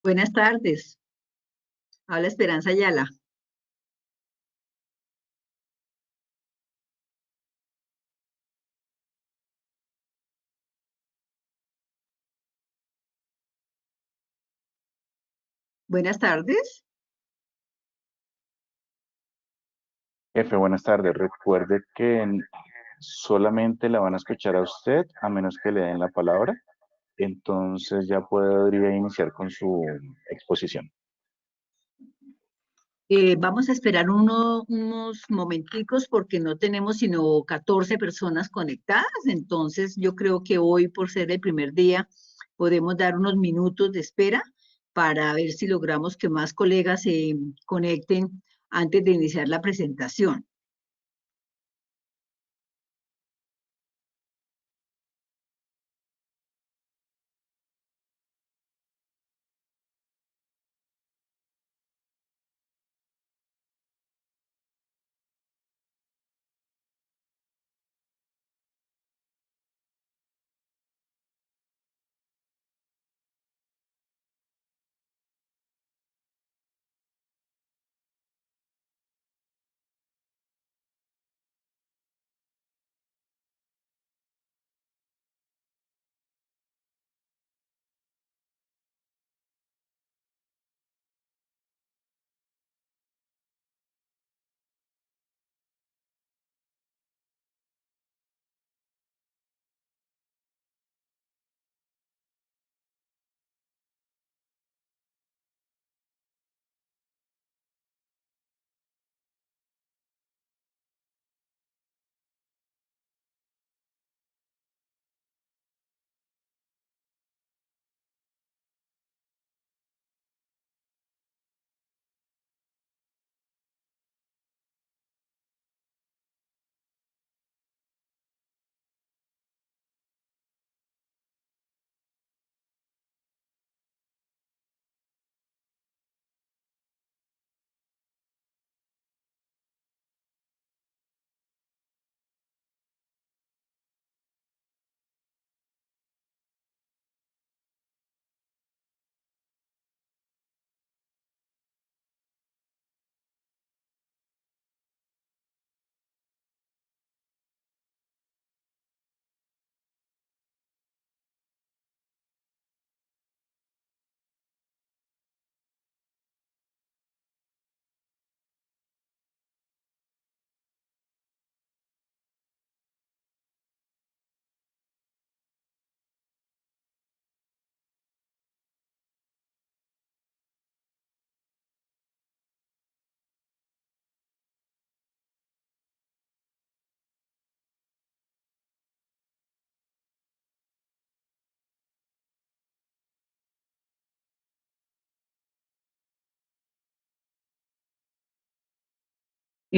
Buenas tardes. Habla Esperanza Ayala. Buenas tardes. Jefe, buenas tardes. Recuerde que solamente la van a escuchar a usted a menos que le den la palabra. Entonces ya podría iniciar con su exposición. Vamos a esperar unos momenticos porque no tenemos sino 14 personas conectadas. Entonces, yo creo que hoy, por ser el primer día, podemos dar unos minutos de espera para ver si logramos que más colegas se conecten antes de iniciar la presentación.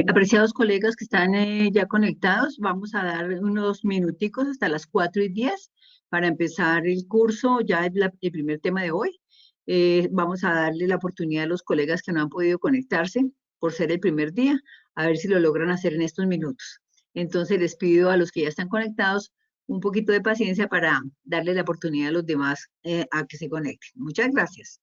Apreciados colegas que están ya conectados, vamos a dar unos minuticos hasta las 4:10 para empezar el curso, ya es el primer tema de hoy. Vamos a darle la oportunidad a los colegas que no han podido conectarse por ser el primer día, a ver si lo logran hacer en estos minutos. Entonces les pido a los que ya están conectados un poquito de paciencia para darle la oportunidad a los demás a que se conecten. Muchas gracias.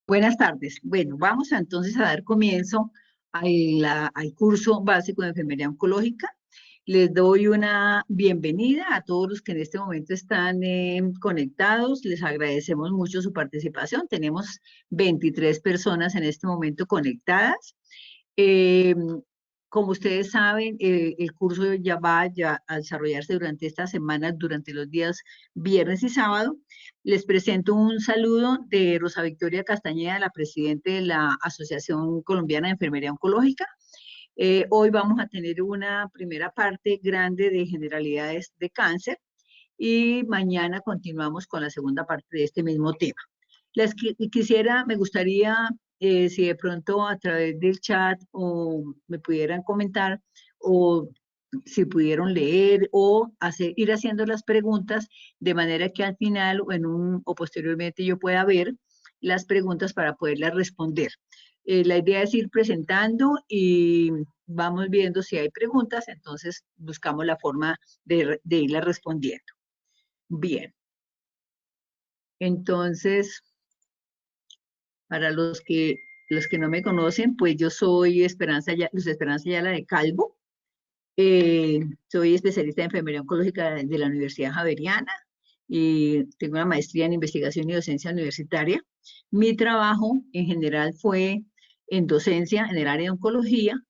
Buenas tardes. Bueno, vamos entonces a dar comienzo al curso básico de enfermería oncológica. Les doy una bienvenida a todos los que en este momento están conectados. Les agradecemos mucho su participación. Tenemos 23 personas en este momento conectadas. Eh, Como ustedes saben, el curso ya va a desarrollarse durante esta semana, durante los días viernes y sábado. Les presento un saludo de Rosa Victoria Castañeda, la presidenta de la Asociación Colombiana de Enfermería Oncológica. Hoy vamos a tener una primera parte grande de generalidades de cáncer y mañana continuamos con la segunda parte de este mismo tema. Me gustaría, si de pronto a través del chat o me pudieran comentar o si pudieron leer o ir haciendo las preguntas de manera que al final o posteriormente yo pueda ver las preguntas para poderlas responder. La idea es ir presentando y vamos viendo si hay preguntas, entonces buscamos la forma de irlas respondiendo. Bien, entonces, para los que no me conocen, pues yo soy Luz Esperanza Ayala de Calvo. Soy especialista en enfermería oncológica de la Universidad Javeriana y tengo una maestría en investigación y docencia universitaria. Mi trabajo en general fue en docencia en el área de oncología,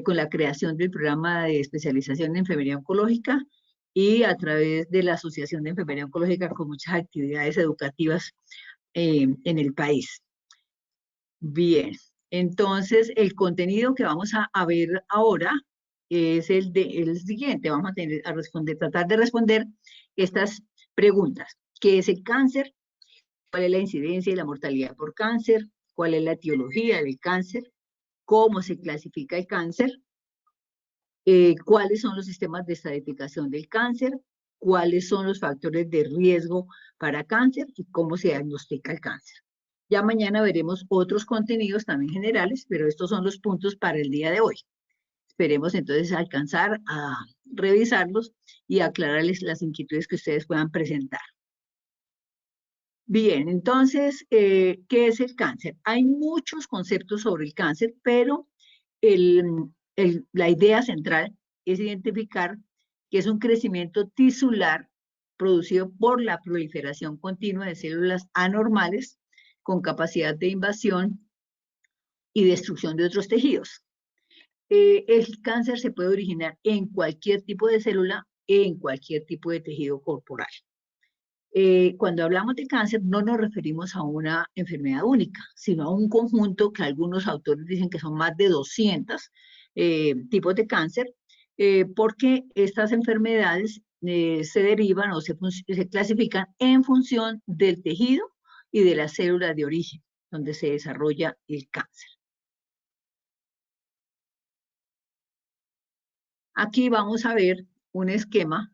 con la creación del programa de especialización en enfermería oncológica y a través de la Asociación de Enfermería Oncológica con muchas actividades educativas en el país. Bien, entonces el contenido que vamos a ver ahora es el siguiente. Vamos a tratar de responder estas preguntas. ¿Qué es el cáncer? ¿Cuál es la incidencia y la mortalidad por cáncer? ¿Cuál es la etiología del cáncer? ¿Cómo se clasifica el cáncer? ¿Cuáles son los sistemas de estratificación del cáncer? ¿Cuáles son los factores de riesgo para cáncer? ¿Y cómo se diagnostica el cáncer? Ya mañana veremos otros contenidos también generales, pero estos son los puntos para el día de hoy. Esperemos entonces alcanzar a revisarlos y aclararles las inquietudes que ustedes puedan presentar. Bien, entonces, ¿qué es el cáncer? Hay muchos conceptos sobre el cáncer, pero la idea central es identificar que es un crecimiento tisular producido por la proliferación continua de células anormales con capacidad de invasión y destrucción de otros tejidos. El cáncer se puede originar en cualquier tipo de célula, en cualquier tipo de tejido corporal. Cuando hablamos de cáncer no nos referimos a una enfermedad única, sino a un conjunto que algunos autores dicen que son más de 200 tipos de cáncer, porque estas enfermedades se derivan o se clasifican en función del tejido y de las células de origen, donde se desarrolla el cáncer. Aquí vamos a ver un esquema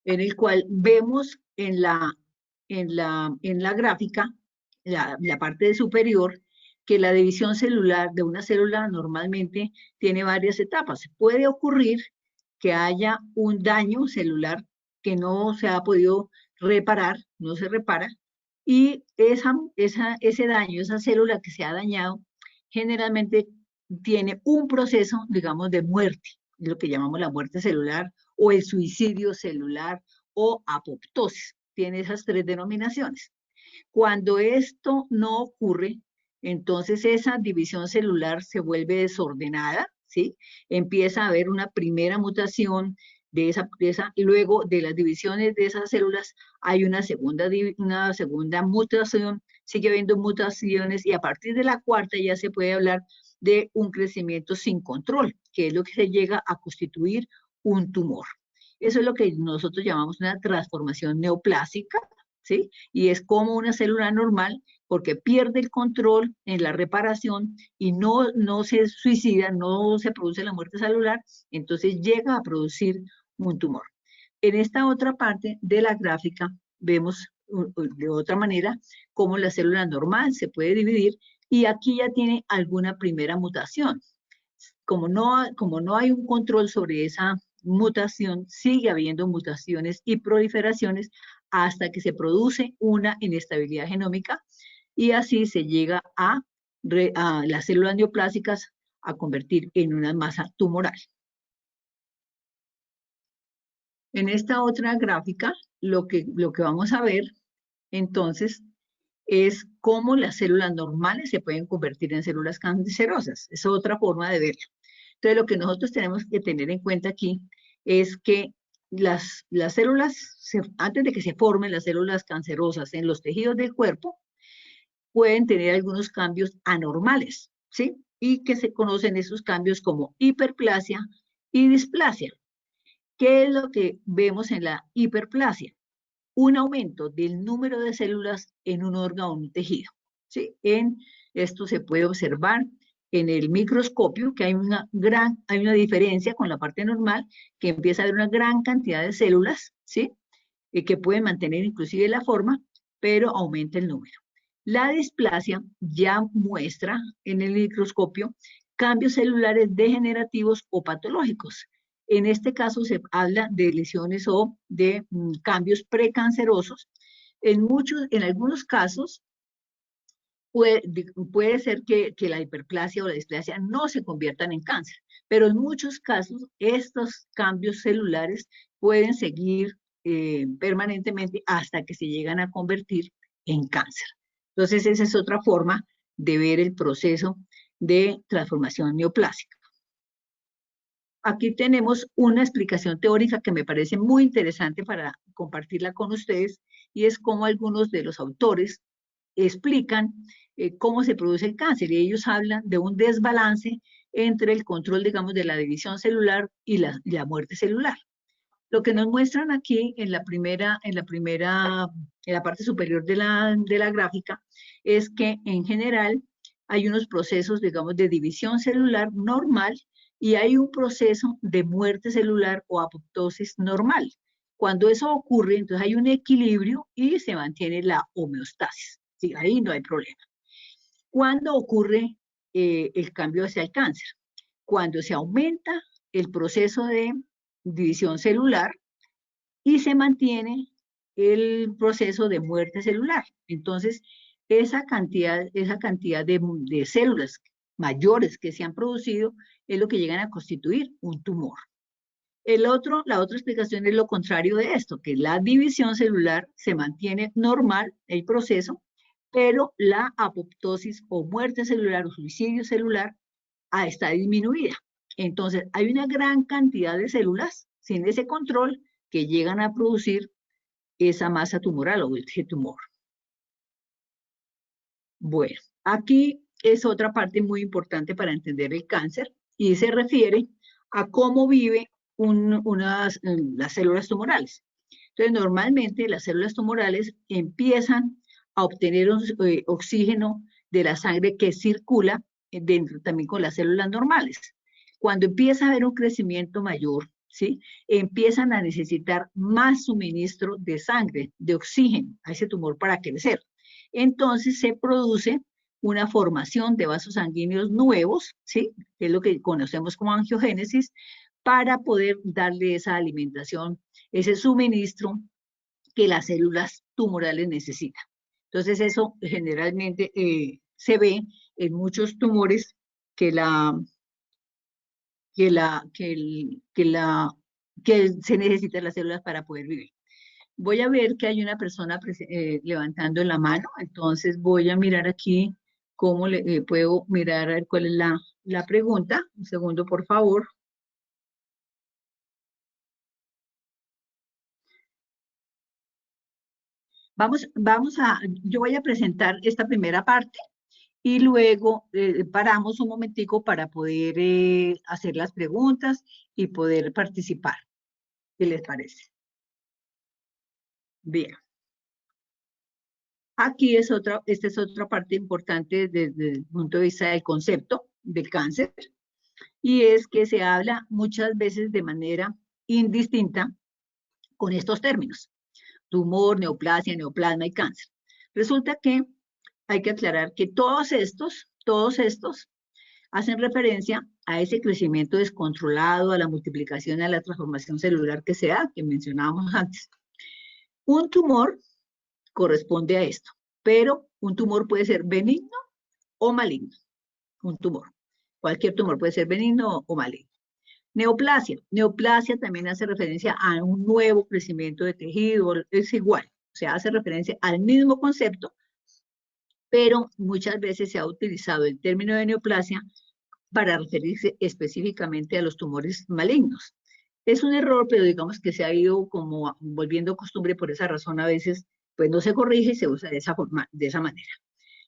en el cual vemos en la gráfica, la parte superior, que la división celular de una célula normalmente tiene varias etapas. Puede ocurrir que haya un daño celular que no se ha podido reparar, no se repara, y ese daño, esa célula que se ha dañado, generalmente tiene un proceso, digamos, de muerte, lo que llamamos la muerte celular o el suicidio celular o apoptosis. Tiene esas tres denominaciones. Cuando esto no ocurre, entonces esa división celular se vuelve desordenada, ¿sí? Empieza a haber una primera mutación y luego de las divisiones de esas células hay una segunda mutación, sigue habiendo mutaciones y a partir de la cuarta ya se puede hablar de un crecimiento sin control, que es lo que se llega a constituir un tumor. Eso es lo que nosotros llamamos una transformación neoplásica, ¿sí? Y es como una célula normal, porque pierde el control en la reparación y no se suicida, no se produce la muerte celular, entonces llega a producir un tumor. En esta otra parte de la gráfica vemos de otra manera cómo la célula normal se puede dividir y aquí ya tiene alguna primera mutación. Como no hay un control sobre esa mutación, sigue habiendo mutaciones y proliferaciones hasta que se produce una inestabilidad genómica y así se llega a las células neoplásicas a convertir en una masa tumoral. En esta otra gráfica, lo que vamos a ver, entonces, es cómo las células normales se pueden convertir en células cancerosas. Es otra forma de verlo. Entonces, lo que nosotros tenemos que tener en cuenta aquí es que las células, antes de que se formen las células cancerosas en los tejidos del cuerpo, pueden tener algunos cambios anormales, ¿sí? Y que se conocen esos cambios como hiperplasia y displasia. ¿Qué es lo que vemos en la hiperplasia? Un aumento del número de células en un órgano o un tejido, ¿sí? Esto se puede observar en el microscopio, que hay una diferencia con la parte normal, que empieza a haber una gran cantidad de células, ¿sí? Que pueden mantener inclusive la forma, pero aumenta el número. La displasia ya muestra en el microscopio cambios celulares degenerativos o patológicos. En este caso se habla de lesiones o de cambios precancerosos. En algunos casos puede ser que la hiperplasia o la displasia no se conviertan en cáncer, pero en muchos casos estos cambios celulares pueden seguir permanentemente hasta que se llegan a convertir en cáncer. Entonces, esa es otra forma de ver el proceso de transformación neoplásica. Aquí tenemos una explicación teórica que me parece muy interesante para compartirla con ustedes, y es cómo algunos de los autores explican cómo se produce el cáncer, y ellos hablan de un desbalance entre el control, digamos, de la división celular y la muerte celular. Lo que nos muestran aquí en la parte superior de la gráfica es que en general hay unos procesos, digamos, de división celular normal y hay un proceso de muerte celular o apoptosis normal. Cuando eso ocurre, entonces hay un equilibrio y se mantiene la homeostasis. Sí, ahí no hay problema. ¿Cuándo ocurre el cambio hacia el cáncer? Cuando se aumenta el proceso de división celular y se mantiene el proceso de muerte celular. Entonces, esa cantidad de células mayores que se han producido es lo que llegan a constituir un tumor. La otra explicación es lo contrario de esto, que la división celular se mantiene normal, el proceso, pero la apoptosis o muerte celular o suicidio celular está disminuida. Entonces, hay una gran cantidad de células sin ese control que llegan a producir esa masa tumoral o ese tumor. Bueno, aquí es otra parte muy importante para entender el cáncer y se refiere a cómo vive las células tumorales. Entonces, normalmente las células tumorales empiezan a obtener oxígeno de la sangre que circula dentro también con las células normales. Cuando empieza a haber un crecimiento mayor, ¿sí? Empiezan a necesitar más suministro de sangre, de oxígeno a ese tumor para crecer. Entonces se produce una formación de vasos sanguíneos nuevos, ¿sí? Que es lo que conocemos como angiogénesis, para poder darle esa alimentación, ese suministro que las células tumorales necesitan. Entonces eso generalmente se ve en muchos tumores que se necesitan las células para poder vivir. Voy a ver que hay una persona levantando la mano, entonces voy a mirar aquí cómo puedo mirar a ver cuál es la pregunta. Un segundo, por favor. Yo voy a presentar esta primera parte y luego paramos un momentico para poder hacer las preguntas y poder participar. ¿Qué les parece? Bien. Aquí esta es otra parte importante desde el punto de vista del concepto del cáncer, y es que se habla muchas veces de manera indistinta con estos términos: tumor, neoplasia, neoplasma y cáncer. Resulta que hay que aclarar que todos estos hacen referencia a ese crecimiento descontrolado, a la multiplicación, a la transformación celular que se da, que mencionábamos antes. Un tumor corresponde a esto, pero un tumor puede ser benigno o maligno. Un tumor. Cualquier tumor puede ser benigno o maligno. Neoplasia. Neoplasia también hace referencia a un nuevo crecimiento de tejido, es igual, o sea, hace referencia al mismo concepto, pero muchas veces se ha utilizado el término de neoplasia para referirse específicamente a los tumores malignos. Es un error, pero digamos que se ha ido como volviendo costumbre, por esa razón a veces pues no se corrige y se usa de esa forma, de esa manera.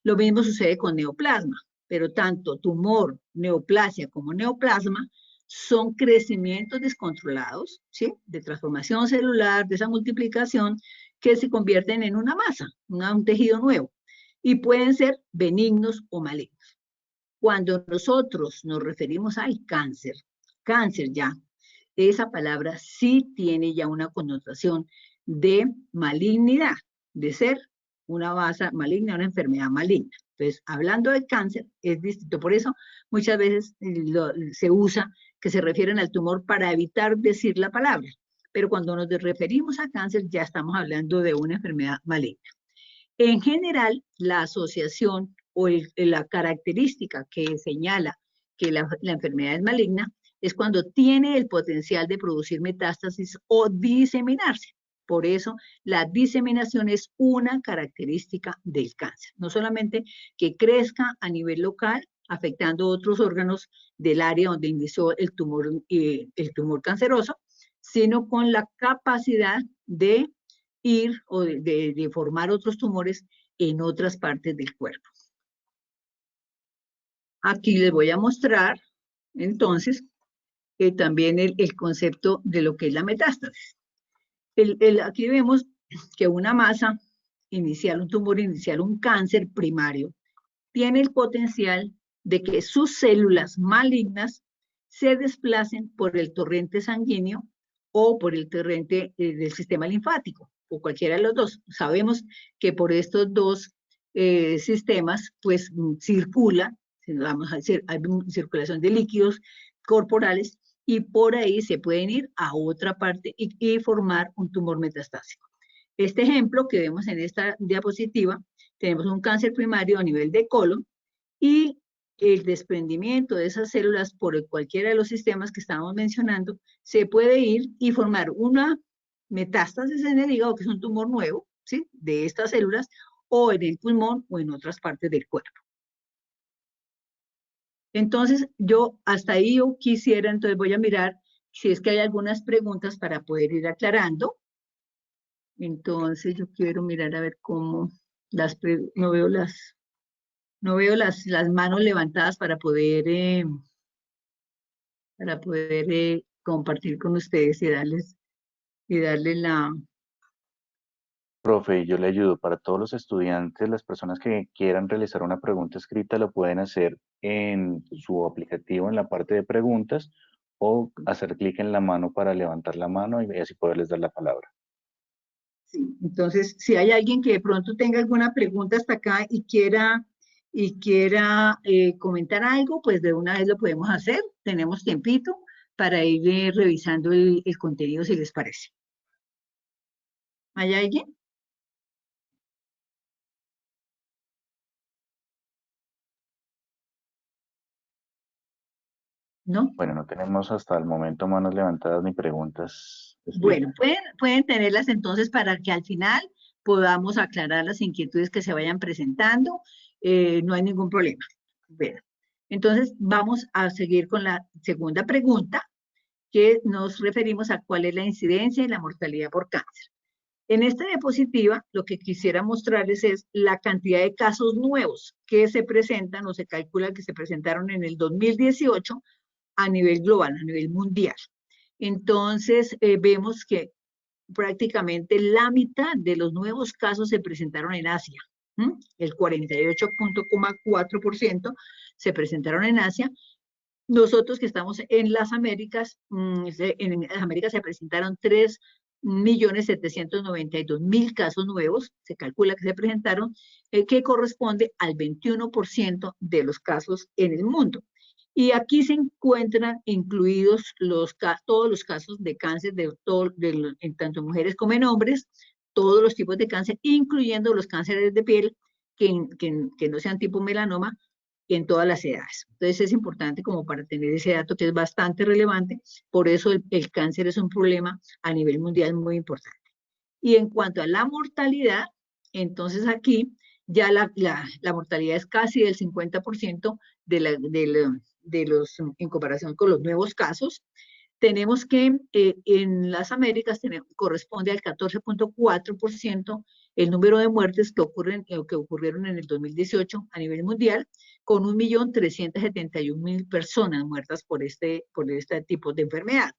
Lo mismo sucede con neoplasma, pero tanto tumor, neoplasia como neoplasma son crecimientos descontrolados, ¿sí? De transformación celular, de esa multiplicación que se convierten en una masa, un tejido nuevo, y pueden ser benignos o malignos. Cuando nosotros nos referimos al cáncer, cáncer ya, esa palabra sí tiene ya una connotación de malignidad, de ser una masa maligna, una enfermedad maligna. Entonces, hablando de cáncer, es distinto. Por eso, muchas veces se usa que se refieren al tumor para evitar decir la palabra. Pero cuando nos referimos a cáncer, ya estamos hablando de una enfermedad maligna. En general, la asociación o la característica que señala que la enfermedad es maligna es cuando tiene el potencial de producir metástasis o diseminarse. Por eso, la diseminación es una característica del cáncer. No solamente que crezca a nivel local, afectando otros órganos del área donde inició el tumor canceroso, sino con la capacidad de ir o de formar otros tumores en otras partes del cuerpo. Aquí les voy a mostrar, entonces, también el concepto de lo que es la metástasis. Aquí vemos que una masa inicial, un tumor inicial, un cáncer primario, tiene el potencial de que sus células malignas se desplacen por el torrente sanguíneo o por el torrente del sistema linfático, o cualquiera de los dos. Sabemos que por estos dos sistemas, pues circula, vamos a decir, hay circulación de líquidos corporales y por ahí se pueden ir a otra parte y formar un tumor metastásico. Este ejemplo que vemos en esta diapositiva, tenemos un cáncer primario a nivel de colon y el desprendimiento de esas células por cualquiera de los sistemas que estábamos mencionando se puede ir y formar una metástasis en el hígado, que es un tumor nuevo, ¿sí? De estas células, o en el pulmón o en otras partes del cuerpo. Entonces, yo hasta ahí yo quisiera, entonces voy a mirar si es que hay algunas preguntas para poder ir aclarando. Entonces, yo quiero mirar a ver cómo no veo las manos levantadas para poder compartir con ustedes y darles la... Profe, yo le ayudo. Para todos los estudiantes, las personas que quieran realizar una pregunta escrita lo pueden hacer en su aplicativo en la parte de preguntas o hacer clic en la mano para levantar la mano y así poderles dar la palabra. Sí, entonces, si hay alguien que de pronto tenga alguna pregunta hasta acá y quiera comentar algo, pues de una vez lo podemos hacer. Tenemos tiempito para ir revisando el contenido, si les parece. ¿Hay alguien? ¿No? Bueno, no tenemos hasta el momento manos levantadas ni preguntas Bueno, escritas. pueden tenerlas entonces para que al final podamos aclarar las inquietudes que se vayan presentando. No hay ningún problema. Bueno, entonces vamos a seguir con la segunda pregunta, que nos referimos a cuál es la incidencia y la mortalidad por cáncer. En esta diapositiva, lo que quisiera mostrarles es la cantidad de casos nuevos que se presentan o se calcula que se presentaron en el 2018 a nivel global, a nivel mundial. Entonces, vemos que prácticamente la mitad de los nuevos casos se presentaron en Asia. El 48,4% se presentaron en Asia. Nosotros que estamos en las Américas, en las Américas se presentaron 3.792.000 casos nuevos, se calcula que se presentaron, que corresponde al 21% de los casos en el mundo. Y aquí se encuentran incluidos todos los casos de cáncer, tanto en mujeres como en hombres, todos los tipos de cáncer, incluyendo los cánceres de piel, que no sean tipo melanoma en todas las edades. Entonces es importante como para tener ese dato que es bastante relevante, por eso el cáncer es un problema a nivel mundial muy importante. Y en cuanto a la mortalidad, entonces aquí ya la mortalidad es casi del 50% en comparación con los nuevos casos. Tenemos que en las Américas corresponde al 14.4% el número de muertes que ocurrieron en el 2018 a nivel mundial, con 1.371.000 personas muertas por este tipo de enfermedad.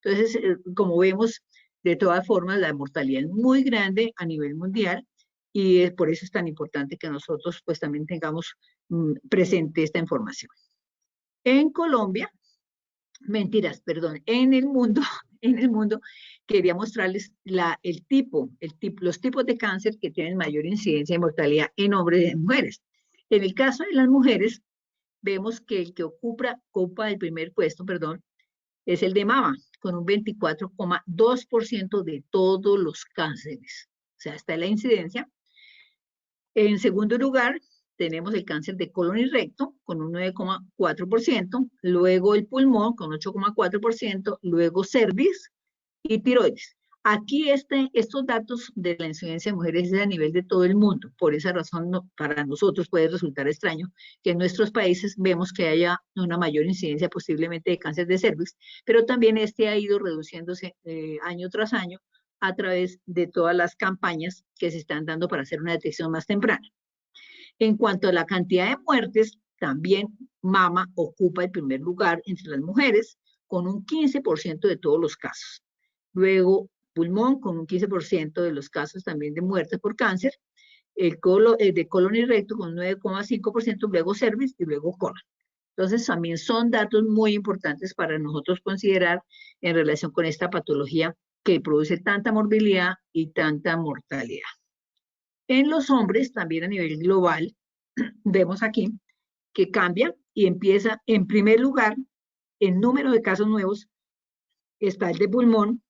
Entonces, como vemos, de todas formas, la mortalidad es muy grande a nivel mundial y por eso es tan importante que nosotros pues también tengamos presente esta información. En Colombia, mentiras, perdón, en el mundo, quería mostrarles los tipos de cáncer que tienen mayor incidencia de mortalidad en hombres y en mujeres. En el caso de las mujeres, vemos que el que ocupa el primer puesto, perdón, es el de mama, con un 24,2% de todos los cánceres. O sea, está la incidencia. En segundo lugar, tenemos el cáncer de colon y recto, con un 9,4%, luego el pulmón, con 8,4%, luego cervix y tiroides. Aquí estos datos de la incidencia de mujeres es a nivel de todo el mundo. Por esa razón, para nosotros puede resultar extraño que en nuestros países vemos que haya una mayor incidencia posiblemente de cáncer de cervix, pero también este ha ido reduciéndose año tras año a través de todas las campañas que se están dando para hacer una detección más temprana. En cuanto a la cantidad de muertes, también mama ocupa el primer lugar entre las mujeres, con un 15% de todos los casos. Luego, pulmón, con un 15% de los casos también de muerte por cáncer, de colon y recto con 9,5%, luego cervix y luego colon. Entonces, también son datos muy importantes para nosotros considerar en relación con esta patología que produce tanta morbilidad y tanta mortalidad. En los hombres, también a nivel global, vemos aquí que cambia y empieza, en primer lugar, en número de casos nuevos, está el de pulmón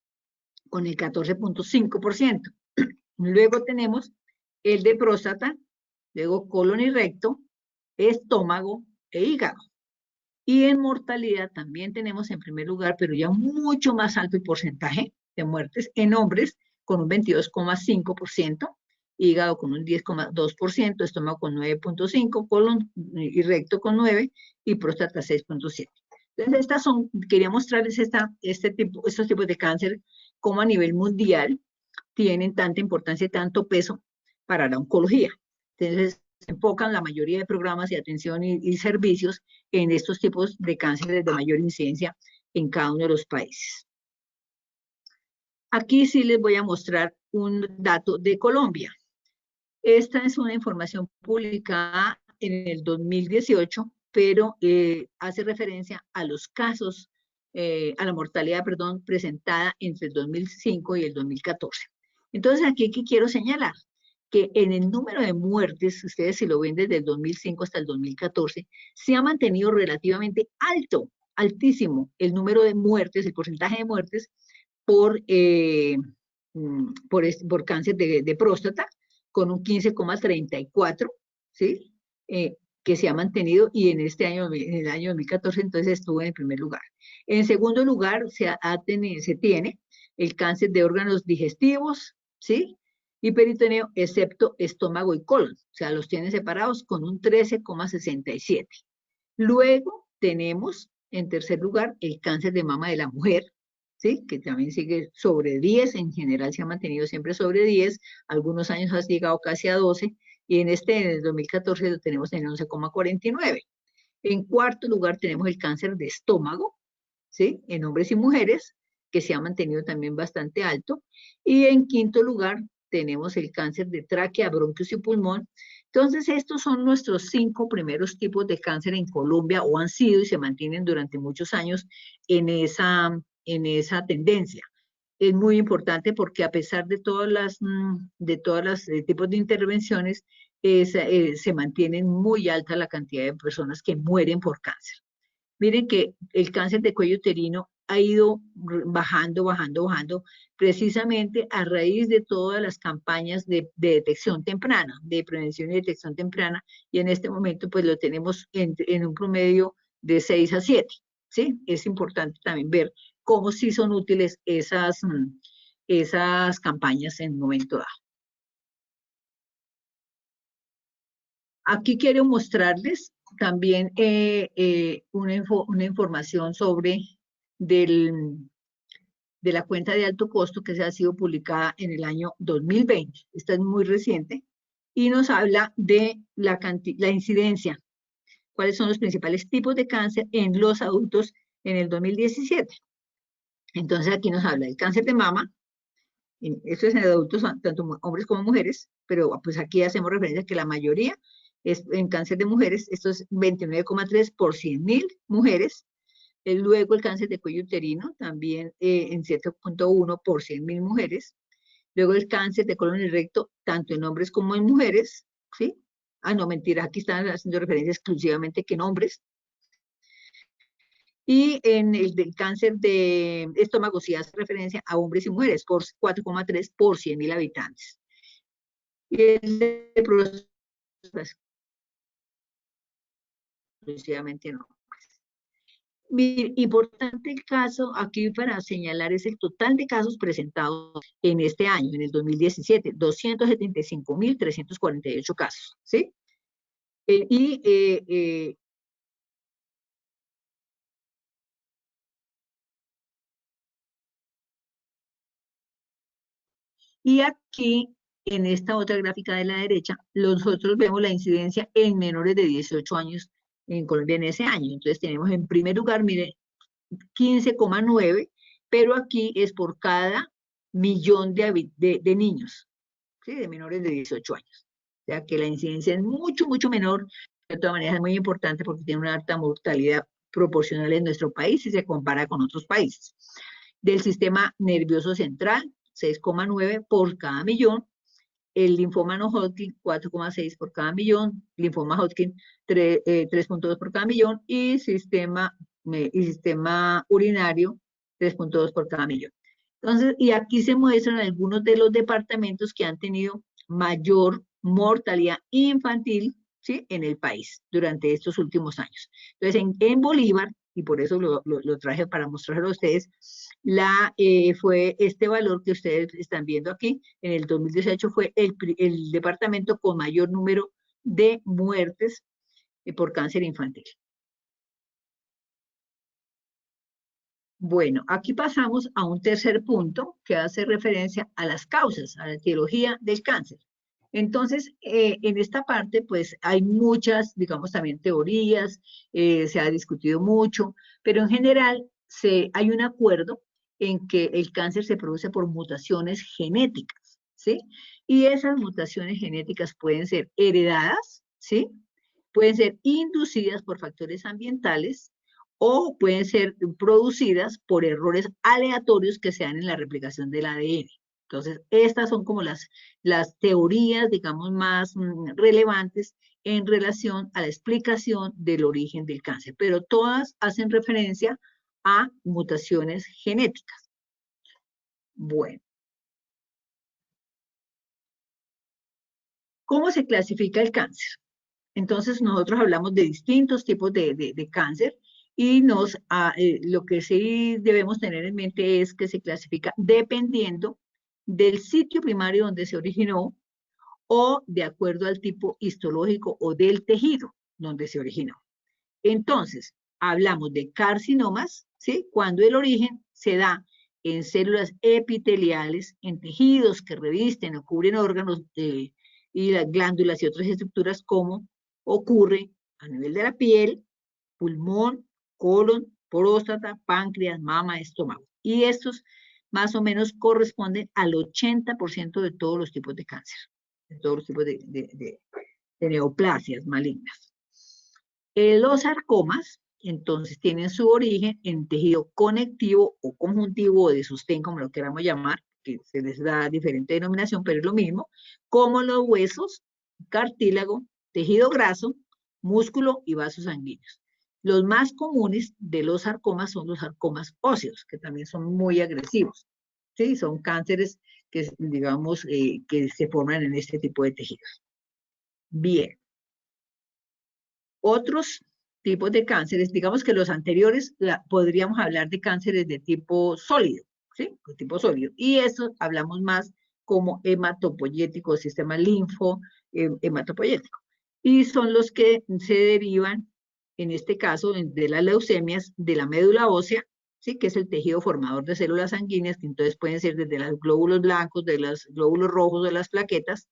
con el 14,5%. Luego tenemos el de próstata, luego colon y recto, estómago e hígado. Y en mortalidad también tenemos en primer lugar, pero ya mucho más alto el porcentaje de muertes en hombres con un 22,5%, hígado con un 10,2%, estómago con 9,5%, colon y recto con 9% y próstata 6,7%. Entonces, quería mostrarles estos tipos de cáncer como a nivel mundial tienen tanta importancia y tanto peso para la oncología. Entonces, se enfocan la mayoría de programas y atención y servicios en estos tipos de cánceres de mayor incidencia en cada uno de los países. Aquí sí les voy a mostrar un dato de Colombia. Esta es una información publicada en el 2018, pero hace referencia a los casos, a la mortalidad, perdón, presentada entre el 2005 y el 2014. Entonces, aquí ¿qué quiero señalar? Que en el número de muertes, ustedes si lo ven desde el 2005 hasta el 2014, se ha mantenido relativamente alto, altísimo, el número de muertes, el porcentaje de muertes por cáncer de próstata, con un 15,34, ¿sí? Que se ha mantenido y en el año 2014 entonces estuvo en el primer lugar. En segundo lugar se tiene el cáncer de órganos digestivos, ¿sí? Y peritoneo, excepto estómago y colon, o sea, los tienen separados con un 13,67. Luego tenemos, en tercer lugar, el cáncer de mama de la mujer, ¿sí? Que también sigue sobre 10, en general se ha mantenido siempre sobre 10, algunos años ha llegado casi a 12, y en el 2014 lo tenemos en 11,49. En cuarto lugar tenemos el cáncer de estómago, ¿sí? En hombres y mujeres, que se ha mantenido también bastante alto, y en quinto lugar tenemos el cáncer de tráquea, bronquios y pulmón. Entonces, estos son nuestros 5 primeros tipos de cáncer en Colombia, o han sido y se mantienen durante muchos años en esa tendencia. Es muy importante porque a pesar de todos los tipos de intervenciones, se mantiene muy alta la cantidad de personas que mueren por cáncer. Miren que el cáncer de cuello uterino ha ido bajando, precisamente a raíz de todas las campañas de detección temprana, de prevención y detección temprana, y en este momento pues lo tenemos en un promedio de 6 a 7, ¿sí? Es importante también ver cómo sí son útiles esas campañas en un momento dado. Aquí quiero mostrarles también una información sobre de la cuenta de alto costo que se ha sido publicada en el año 2020. Esta es muy reciente y nos habla de la incidencia, cuáles son los principales tipos de cáncer en los adultos en el 2017. Entonces aquí nos habla del cáncer de mama, esto es en adultos, tanto hombres como mujeres, pero pues aquí hacemos referencia a que la mayoría es en cáncer de mujeres, esto es 29,3 por 100.000 mujeres. Luego el cáncer de cuello uterino, también en 7,1 por 100.000 mujeres. Luego el cáncer de colon y recto, tanto en hombres como en mujeres, ¿sí? Ah, no, mentira, aquí están haciendo referencia exclusivamente que en hombres. Y en el del cáncer de estómago sí hace referencia a hombres y mujeres, por 4,3 por 100.000 habitantes. Y el de próstata, exclusivamente no. Importante el caso aquí para señalar es el total de casos presentados en este año, en el 2017, 275.348 casos, ¿sí? Y aquí, en esta otra gráfica de la derecha, nosotros vemos la incidencia en menores de 18 años en Colombia en ese año. Entonces tenemos en primer lugar, mire, 15,9, pero aquí es por cada millón de niños, ¿sí? De menores de 18 años. O sea que la incidencia es mucho, mucho menor. De todas maneras es muy importante porque tiene una alta mortalidad proporcional en nuestro país si se compara con otros países. Del sistema nervioso central, 6,9 por cada millón. El linfoma no Hodgkin, 4,6 por cada millón. Linfoma Hodgkin, 3,2 por cada millón. Y sistema urinario, 3,2 por cada millón. Entonces, y aquí se muestran algunos de los departamentos que han tenido mayor mortalidad infantil, ¿sí? En el país durante estos últimos años. Entonces, en Bolívar, y por eso lo traje para mostrarlo a ustedes, fue este valor que ustedes están viendo aquí, en el 2018 fue el departamento con mayor número de muertes por cáncer infantil. Bueno, aquí pasamos a un tercer punto que hace referencia a las causas, a la etiología del cáncer. Entonces, en esta parte, pues hay muchas, digamos, también teorías, se ha discutido mucho, pero en general hay un acuerdo en que el cáncer se produce por mutaciones genéticas, ¿sí? Y esas mutaciones genéticas pueden ser heredadas, ¿sí? Pueden ser inducidas por factores ambientales, o pueden ser producidas por errores aleatorios que se dan en la replicación del ADN. Entonces, estas son como las teorías, digamos, más relevantes en relación a la explicación del origen del cáncer, pero todas hacen referencia a mutaciones genéticas. Bueno. ¿Cómo se clasifica el cáncer? Entonces, nosotros hablamos de distintos tipos de cáncer y lo que sí debemos tener en mente es que se clasifica dependiendo del sitio primario donde se originó o de acuerdo al tipo histológico o del tejido donde se originó. Entonces, hablamos de carcinomas, ¿sí? Cuando el origen se da en células epiteliales, en tejidos que revisten o cubren órganos y las glándulas y otras estructuras, como ocurre a nivel de la piel, pulmón, colon, próstata, páncreas, mama, estómago. Y estos más o menos corresponden al 80% de todos los tipos de cáncer, de todos los tipos de neoplasias malignas. Los sarcomas, entonces, tienen su origen en tejido conectivo o conjuntivo o de sostén, como lo queramos llamar, que se les da diferente denominación, pero es lo mismo, como los huesos, cartílago, tejido graso, músculo y vasos sanguíneos. Los más comunes de los sarcomas son los sarcomas óseos, que también son muy agresivos. ¿Sí? Son cánceres que, digamos, que se forman en este tipo de tejidos. Bien. Otros tipos de cánceres, digamos que los anteriores podríamos hablar de cánceres de tipo sólido, ¿sí? De tipo sólido. Y eso hablamos más como hematopoyético, sistema linfo hematopoyético. Y son los que se derivan, en este caso, de las leucemias de la médula ósea, ¿sí? Que es el tejido formador de células sanguíneas, que entonces pueden ser desde los glóbulos blancos, de los glóbulos rojos, de las plaquetas,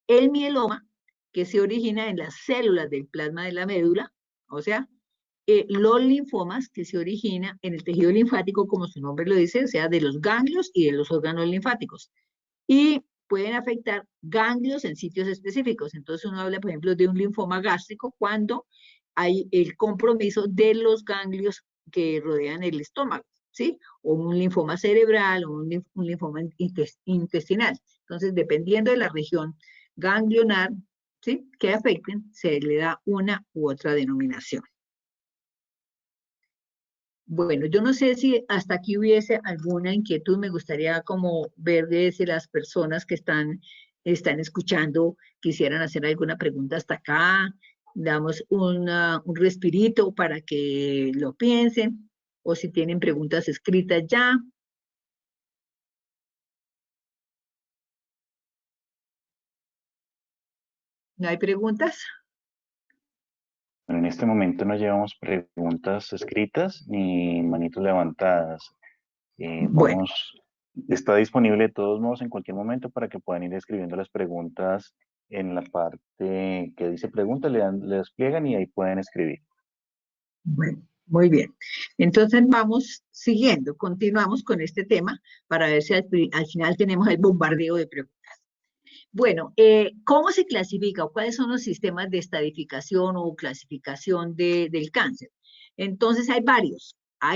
el mieloma, que se origina en las células del plasma de la médula, o sea, los linfomas, que se origina en el tejido linfático, como su nombre lo dice, o sea, de los ganglios y de los órganos linfáticos. Y pueden afectar ganglios en sitios específicos. Entonces uno habla, por ejemplo, de un linfoma gástrico cuando hay el compromiso de los ganglios que rodean el estómago, ¿sí? O un linfoma cerebral o un linfoma intestinal. Entonces, dependiendo de la región ganglionar, ¿sí? Que afecten, se le da una u otra denominación. Bueno, yo no sé si hasta aquí hubiese alguna inquietud, me gustaría como ver de si las personas que están escuchando quisieran hacer alguna pregunta hasta acá, damos un respirito para que lo piensen, o si tienen preguntas escritas ya. ¿No hay preguntas? Bueno, en este momento no llevamos preguntas escritas ni manitos levantadas. Bueno, Está disponible de todos modos en cualquier momento para que puedan ir escribiendo las preguntas en la parte que dice preguntas, le despliegan y ahí pueden escribir. bueno, muy bien. Entonces vamos siguiendo, continuamos con este tema para ver si al final tenemos el bombardeo de preguntas. Bueno, ¿cómo se clasifica o cuáles son los sistemas de estadificación o clasificación del cáncer? Entonces hay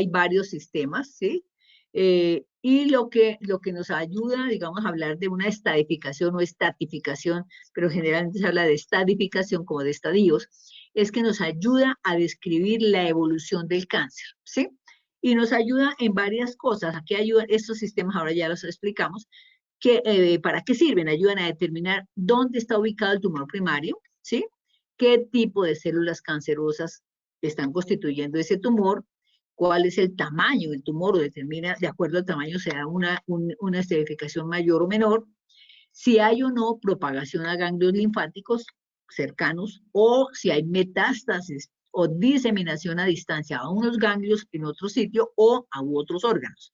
varios sistemas, ¿sí? Y lo que nos ayuda, digamos, a hablar de una estadificación o estratificación, pero generalmente se habla de estadificación como de estadios, es que nos ayuda a describir la evolución del cáncer, ¿sí? Y nos ayuda en varias cosas. Aquí ayudan estos sistemas, ahora ya los explicamos, ¿para qué sirven? Ayudan a determinar dónde está ubicado el tumor primario, ¿sí? ¿Qué tipo de células cancerosas están constituyendo ese tumor? ¿Cuál es el tamaño del tumor? O determina, de acuerdo al tamaño, se da una estratificación mayor o menor. Si hay o no propagación a ganglios linfáticos cercanos, o si hay metástasis o diseminación a distancia a unos ganglios en otro sitio o a otros órganos.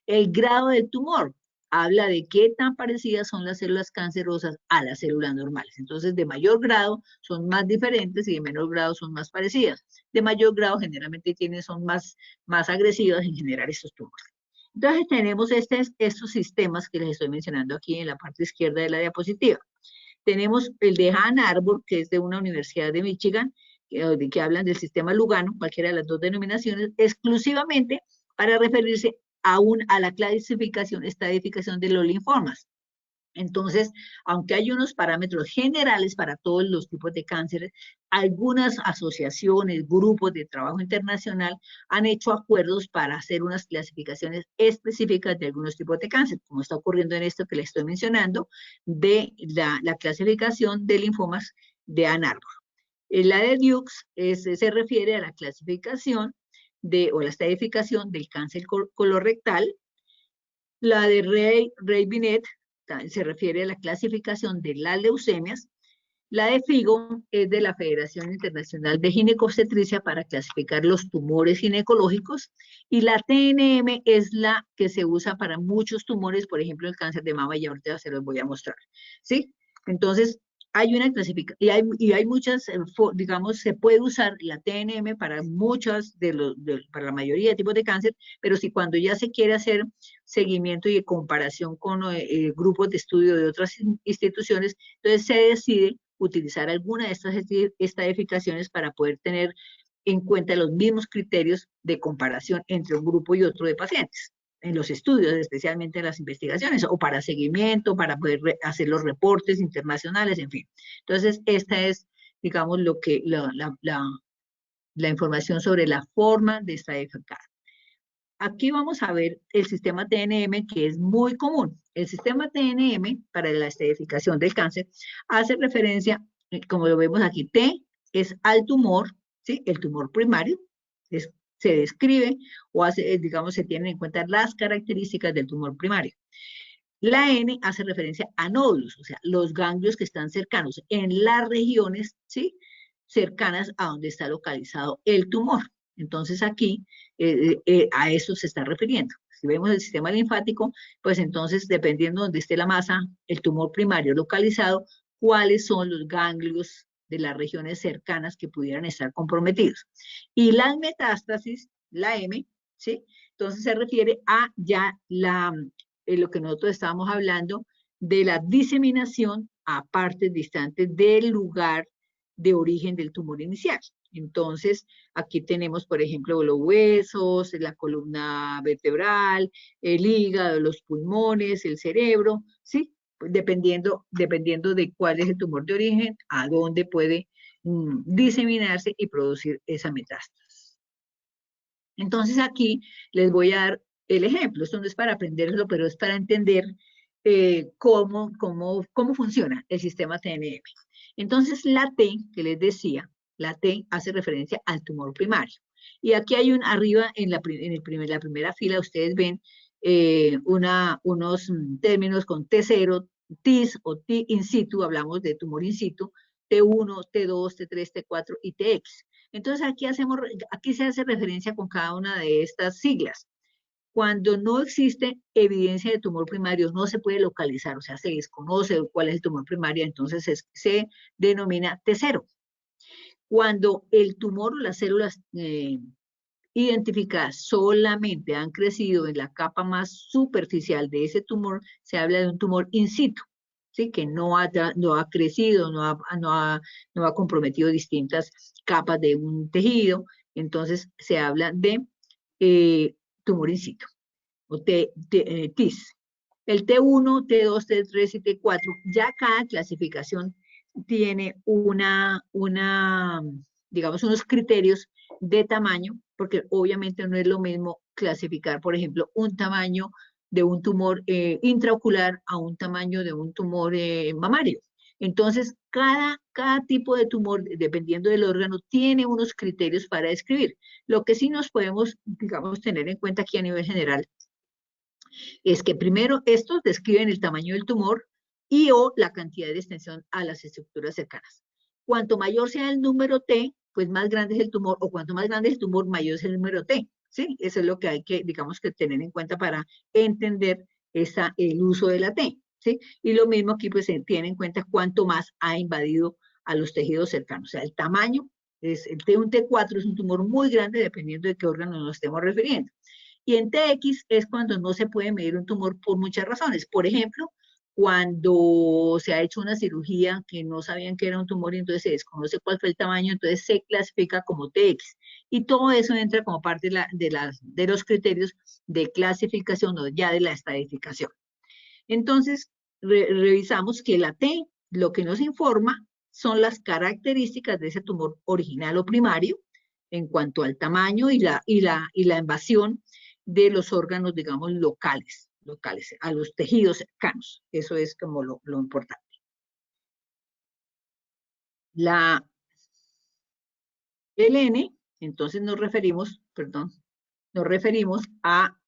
El grado del tumor habla de qué tan parecidas son las células cancerosas a las células normales. Entonces, de mayor grado son más diferentes y de menor grado son más parecidas. De mayor grado generalmente son más agresivas en generar estos tumores. Entonces, tenemos estos sistemas que les estoy mencionando aquí en la parte izquierda de la diapositiva. Tenemos el de Ann Arbor, que es de una universidad de Michigan, que hablan del sistema Lugano, cualquiera de las dos denominaciones, exclusivamente para referirse a la clasificación, estadificación de los linfomas. Entonces, aunque hay unos parámetros generales para todos los tipos de cánceres, algunas asociaciones, grupos de trabajo internacional han hecho acuerdos para hacer unas clasificaciones específicas de algunos tipos de cáncer, como está ocurriendo en esto que les estoy mencionando, de la clasificación de linfomas de Ann Arbor. La de Dukes se refiere a la clasificación o la estadificación del cáncer colorectal. La de Ray Binet se refiere a la clasificación de las leucemias. La de FIGO es de la Federación Internacional de Ginecobstetricia para clasificar los tumores ginecológicos, y la TNM es la que se usa para muchos tumores, por ejemplo el cáncer de mama, y ahorita se los voy a mostrar, ¿sí? Entonces, hay una clasificación, y hay muchas, digamos, se puede usar la TNM para para la mayoría de tipos de cáncer, pero si cuando ya se quiere hacer seguimiento y comparación con grupos de estudio de otras instituciones, entonces se decide utilizar alguna de estas estadificaciones para poder tener en cuenta los mismos criterios de comparación entre un grupo y otro de pacientes, en los estudios, especialmente en las investigaciones, o para seguimiento, para poder hacer los reportes internacionales, en fin. Entonces, esta es, digamos, la información sobre la forma de estratificar. Aquí vamos a ver el sistema TNM, que es muy común. El sistema TNM para la estratificación del cáncer hace referencia, como lo vemos aquí, T es al tumor, ¿sí? El tumor primario, se describe o hace, digamos, se tienen en cuenta las características del tumor primario. La N hace referencia a nódulos, o sea, los ganglios que están cercanos en las regiones, ¿sí? Cercanas a donde está localizado el tumor. Entonces aquí a eso se está refiriendo. Si vemos el sistema linfático, pues entonces dependiendo de donde esté la masa, el tumor primario localizado, cuáles son los ganglios de las regiones cercanas que pudieran estar comprometidos. Y las metástasis, la M, ¿sí? Entonces se refiere a ya lo que nosotros estábamos hablando de la diseminación a partes distantes del lugar de origen del tumor inicial. Entonces, aquí tenemos, por ejemplo, los huesos, la columna vertebral, el hígado, los pulmones, el cerebro, ¿sí? Pues dependiendo de cuál es el tumor de origen, a dónde puede diseminarse y producir esa metástasis. Entonces, aquí les voy a dar el ejemplo. Esto no es para aprenderlo, pero es para entender cómo funciona el sistema TNM. Entonces, la T, que les decía, la T hace referencia al tumor primario. Y aquí hay arriba, en la primera fila, ustedes ven unos términos con T0, TIS o T in situ, hablamos de tumor in situ, T1, T2, T3, T4 y TX. Entonces, aquí se hace referencia con cada una de estas siglas. Cuando no existe evidencia de tumor primario, no se puede localizar, o sea, se desconoce cuál es el tumor primario, entonces se denomina T0. Cuando el tumor o las células identificadas solamente han crecido en la capa más superficial de ese tumor, se habla de un tumor in situ, ¿sí? Que no ha crecido, no ha comprometido distintas capas de un tejido, entonces se habla de tumor in situ, o TIS. El T1, T2, T3 y T4, ya cada clasificación tiene digamos, unos criterios de tamaño, porque obviamente no es lo mismo clasificar, por ejemplo, un tamaño de un tumor intraocular a un tamaño de un tumor mamario. Entonces, cada tipo de tumor, dependiendo del órgano, tiene unos criterios para describir. Lo que sí nos podemos, digamos, tener en cuenta aquí a nivel general es que primero estos describen el tamaño del tumor y o la cantidad de extensión a las estructuras cercanas. Cuanto mayor sea el número T, pues más grande es el tumor, o cuanto más grande es el tumor, mayor es el número T, ¿sí? Eso es lo que hay que, digamos, que tener en cuenta para entender el uso de la T, ¿sí? Y lo mismo aquí, pues se tiene en cuenta cuánto más ha invadido a los tejidos cercanos. O sea, el tamaño, un T4 es un tumor muy grande dependiendo de qué órgano nos estemos refiriendo. Y en TX es cuando no se puede medir un tumor por muchas razones. Por ejemplo, cuando se ha hecho una cirugía que no sabían que era un tumor y entonces se desconoce cuál fue el tamaño, entonces se clasifica como TX. Y todo eso entra como parte de los criterios de clasificación o ya de la estadificación. Entonces, revisamos que la T, lo que nos informa son las características de ese tumor original o primario en cuanto al tamaño y la invasión de los órganos, digamos, locales, a los tejidos cercanos. Eso es como lo importante. La LN, entonces nos referimos a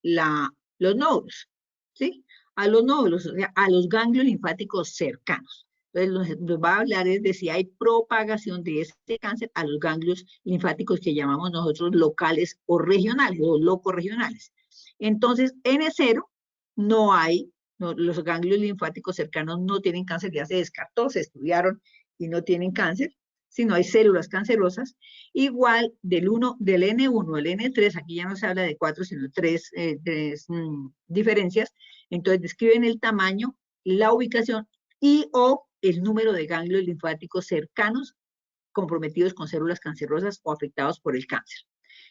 los nódulos, ¿sí? A los nódulos, o sea, a los ganglios linfáticos cercanos. Entonces, nos va a hablar de si hay propagación de este cáncer a los ganglios linfáticos que llamamos nosotros locales o regionales, o locorregionales. Entonces, N0 no hay, los ganglios linfáticos cercanos no tienen cáncer, ya se descartó, se estudiaron y no tienen cáncer, sino hay células cancerosas. Igual del N1 al N3, aquí ya no se habla de 4, sino 3 diferencias. Entonces describen el tamaño, la ubicación y o el número de ganglios linfáticos cercanos comprometidos con células cancerosas o afectados por el cáncer.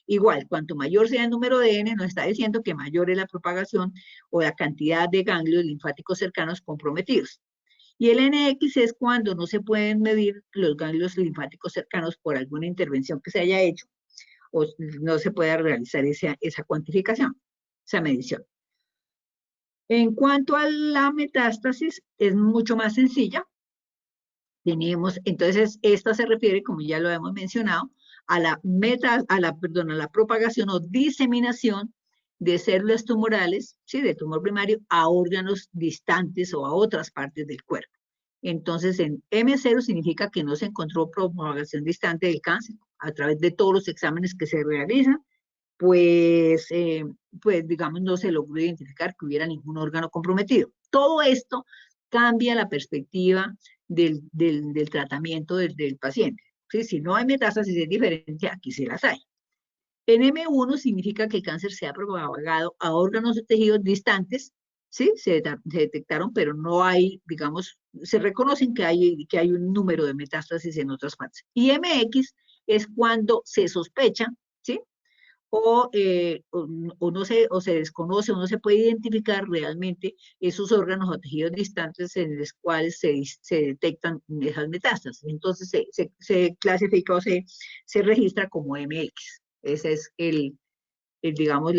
Igual, cuanto mayor sea el número de N, nos está diciendo que mayor es la propagación o la cantidad de ganglios linfáticos cercanos comprometidos. Y el NX es cuando no se pueden medir los ganglios linfáticos cercanos por alguna intervención que se haya hecho o no se pueda realizar esa cuantificación, esa medición. En cuanto a la metástasis, es mucho más sencilla. Tenemos, entonces, esta se refiere, como ya lo hemos mencionado, a la propagación o diseminación de células tumorales, ¿sí? De tumor primario a órganos distantes o a otras partes del cuerpo. Entonces, en M0 significa que no se encontró propagación distante del cáncer a través de todos los exámenes que se realizan, pues, digamos, no se logró identificar que hubiera ningún órgano comprometido. Todo esto cambia la perspectiva del tratamiento del paciente. ¿Sí? Si no hay metástasis es diferente, aquí sí las hay. En M1 significa que el cáncer se ha propagado a órganos o tejidos distantes, ¿sí? Se detectaron, pero no hay, digamos, se reconocen que hay un número de metástasis en otras partes. Y MX es cuando se sospecha, ¿sí? O no se, o se desconoce o no se puede identificar realmente esos órganos o tejidos distantes en los cuales se detectan esas metástasis. Entonces se clasifica o se registra como MX. Ese es digamos,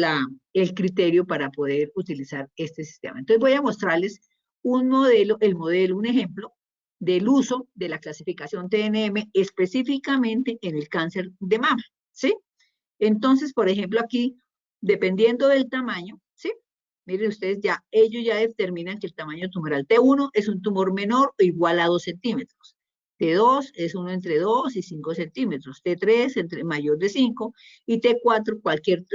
el criterio para poder utilizar este sistema. Entonces voy a mostrarles un ejemplo del uso de la clasificación TNM específicamente en el cáncer de mama, ¿sí? Entonces, por ejemplo, aquí, dependiendo del tamaño, ¿sí? Miren ustedes, ellos ya determinan que el tamaño tumoral T1 es un tumor menor o igual a 2 centímetros. T2 es uno entre 2 y 5 centímetros. T3 entre mayor de 5 y T4 cualquier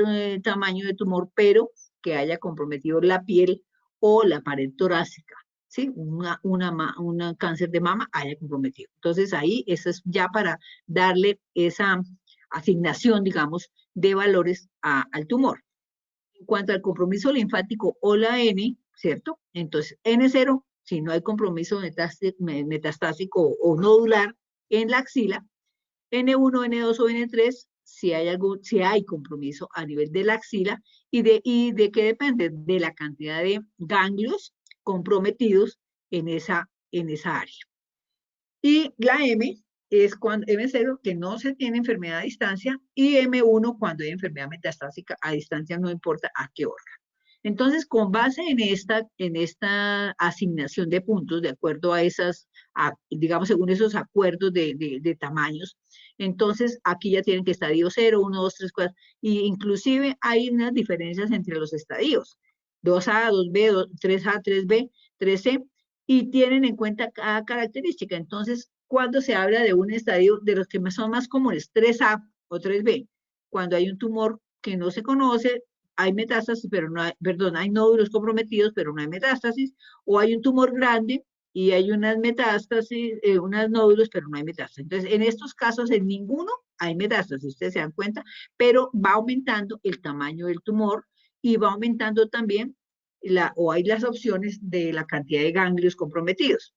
tamaño de tumor, pero que haya comprometido la piel o la pared torácica. ¿Sí? Un cáncer de mama haya comprometido. Entonces ahí, eso es ya para darle esa asignación, digamos, de valores al tumor. En cuanto al compromiso linfático o la N, ¿cierto? Entonces, N0, si no hay compromiso metastásico o nodular en la axila, N1, N2 o N3, si hay compromiso a nivel de la axila, y de qué depende, de la cantidad de ganglios comprometidos en esa área. Y la M es cuando M0 que no se tiene enfermedad a distancia y M1 cuando hay enfermedad metastásica a distancia, no importa a qué órgano. Entonces, con base en esta asignación de puntos, de acuerdo a digamos, según esos acuerdos de tamaños, entonces aquí ya tienen que estadio 0, 1, 2, 3, 4, y inclusive hay unas diferencias entre los estadios, 2A, 2B, 3A, 3B, 3C, y tienen en cuenta cada característica. Entonces, cuando se habla de un estadio, de los que son más comunes, 3A o 3B, cuando hay un tumor que no se conoce, hay metástasis, pero no hay, perdón, hay nódulos comprometidos, pero no hay metástasis, o hay un tumor grande y hay unas metástasis, unos nódulos, pero no hay metástasis. Entonces, en estos casos, en ninguno hay metástasis, ustedes se dan cuenta, pero va aumentando el tamaño del tumor y va aumentando también o hay las opciones de la cantidad de ganglios comprometidos.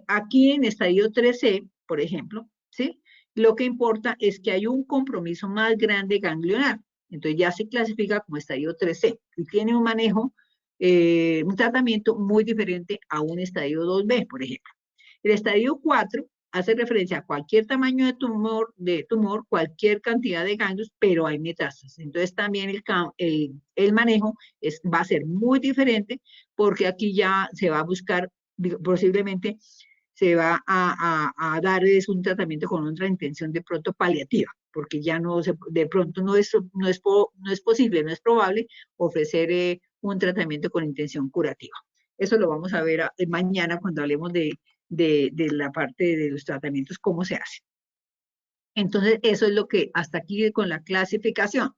Aquí en estadio 3C, por ejemplo, ¿sí? Lo que importa es que hay un compromiso más grande ganglionar. Entonces ya se clasifica como estadio 3C y tiene un manejo, un tratamiento muy diferente a un estadio 2B, por ejemplo. El estadio 4 hace referencia a cualquier tamaño de tumor, cualquier cantidad de ganglios, pero hay metástasis. Entonces también el manejo va a ser muy diferente porque aquí ya se va a buscar, posiblemente se va a dar un tratamiento con otra intención de pronto paliativa, porque ya de pronto no es posible, no es probable ofrecer un tratamiento con intención curativa. Eso lo vamos a ver mañana cuando hablemos de la parte de los tratamientos, cómo se hace. Entonces, eso es lo que hasta aquí con la clasificación.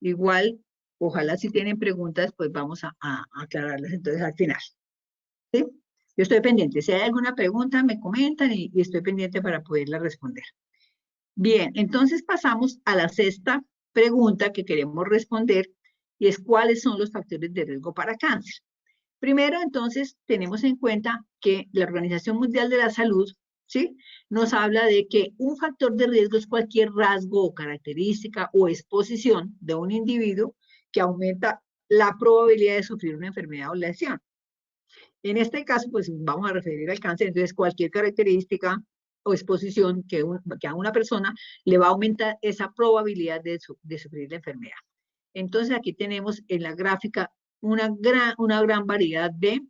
Igual, ojalá si tienen preguntas, pues vamos a aclararlas entonces al final. ¿Sí? Yo estoy pendiente. Si hay alguna pregunta, me comentan y estoy pendiente para poderla responder. Bien, entonces pasamos a la sexta pregunta que queremos responder y es ¿cuáles son los factores de riesgo para cáncer? Primero, entonces, tenemos en cuenta que la Organización Mundial de la Salud, ¿sí? Nos habla de que un factor de riesgo es cualquier rasgo o característica o exposición de un individuo que aumenta la probabilidad de sufrir una enfermedad o lesión. En este caso, pues vamos a referir al cáncer, entonces cualquier característica o exposición que a una persona le va a aumentar esa probabilidad de sufrir la enfermedad. Entonces aquí tenemos en la gráfica una gran variedad de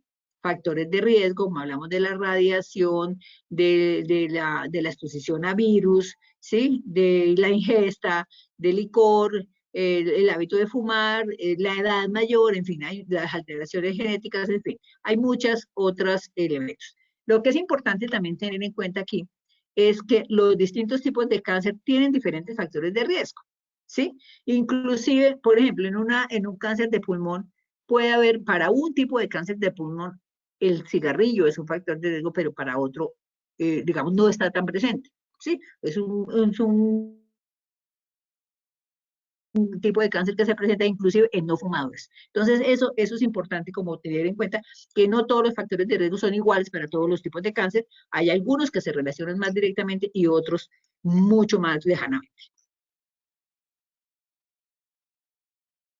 factores de riesgo, como hablamos de la radiación, de la exposición a virus, ¿sí? De la ingesta de licor, el hábito de fumar, la edad mayor, en fin, hay las alteraciones genéticas, en fin, hay muchas otras elementos. Lo que es importante también tener en cuenta aquí es que los distintos tipos de cáncer tienen diferentes factores de riesgo, ¿sí? Inclusive, por ejemplo, en un cáncer de pulmón, puede haber para un tipo de cáncer de pulmón, el cigarrillo es un factor de riesgo, pero para otro, digamos, no está tan presente, ¿sí? Un tipo de cáncer que se presenta inclusive en no fumadores. Entonces, eso es importante como tener en cuenta que no todos los factores de riesgo son iguales para todos los tipos de cáncer. Hay algunos que se relacionan más directamente y otros mucho más lejanamente.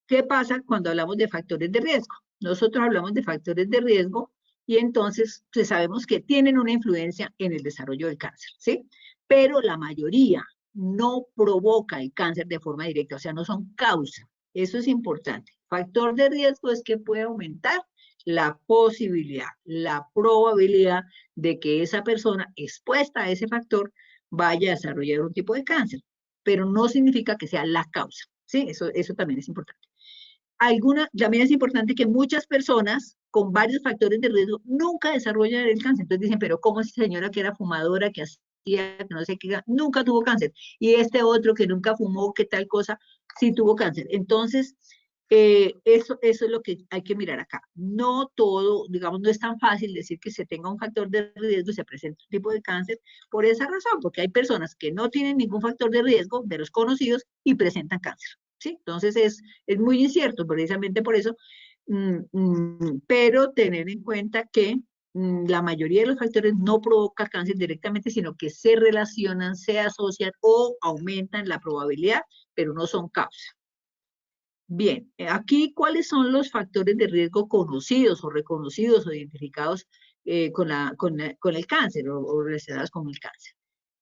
¿Qué pasa cuando hablamos de factores de riesgo? Nosotros hablamos de factores de riesgo y entonces pues, sabemos que tienen una influencia en el desarrollo del cáncer, ¿sí? Pero la mayoría no provoca el cáncer de forma directa, o sea, no son causa. Eso es importante. Factor de riesgo es que puede aumentar la posibilidad, la probabilidad de que esa persona expuesta a ese factor vaya a desarrollar un tipo de cáncer, pero no significa que sea la causa, ¿sí? Eso también es importante. También es importante que muchas personas con varios factores de riesgo nunca desarrollan el cáncer. Entonces dicen, pero ¿cómo esa señora que era fumadora, que hacía, que no sé qué, nunca tuvo cáncer? Y este otro que nunca fumó, que tal cosa, sí tuvo cáncer. Entonces, eso es lo que hay que mirar acá. No todo, digamos, no es tan fácil decir que se tenga un factor de riesgo y se presenta un tipo de cáncer por esa razón, porque hay personas que no tienen ningún factor de riesgo de los conocidos y presentan cáncer. ¿Sí? Entonces es muy incierto, precisamente por eso, pero tener en cuenta que la mayoría de los factores no provocan cáncer directamente, sino que se relacionan, se asocian o aumentan la probabilidad, pero no son causa. Bien, aquí, ¿cuáles son los factores de riesgo conocidos o reconocidos o identificados con el cáncer o relacionados con el cáncer?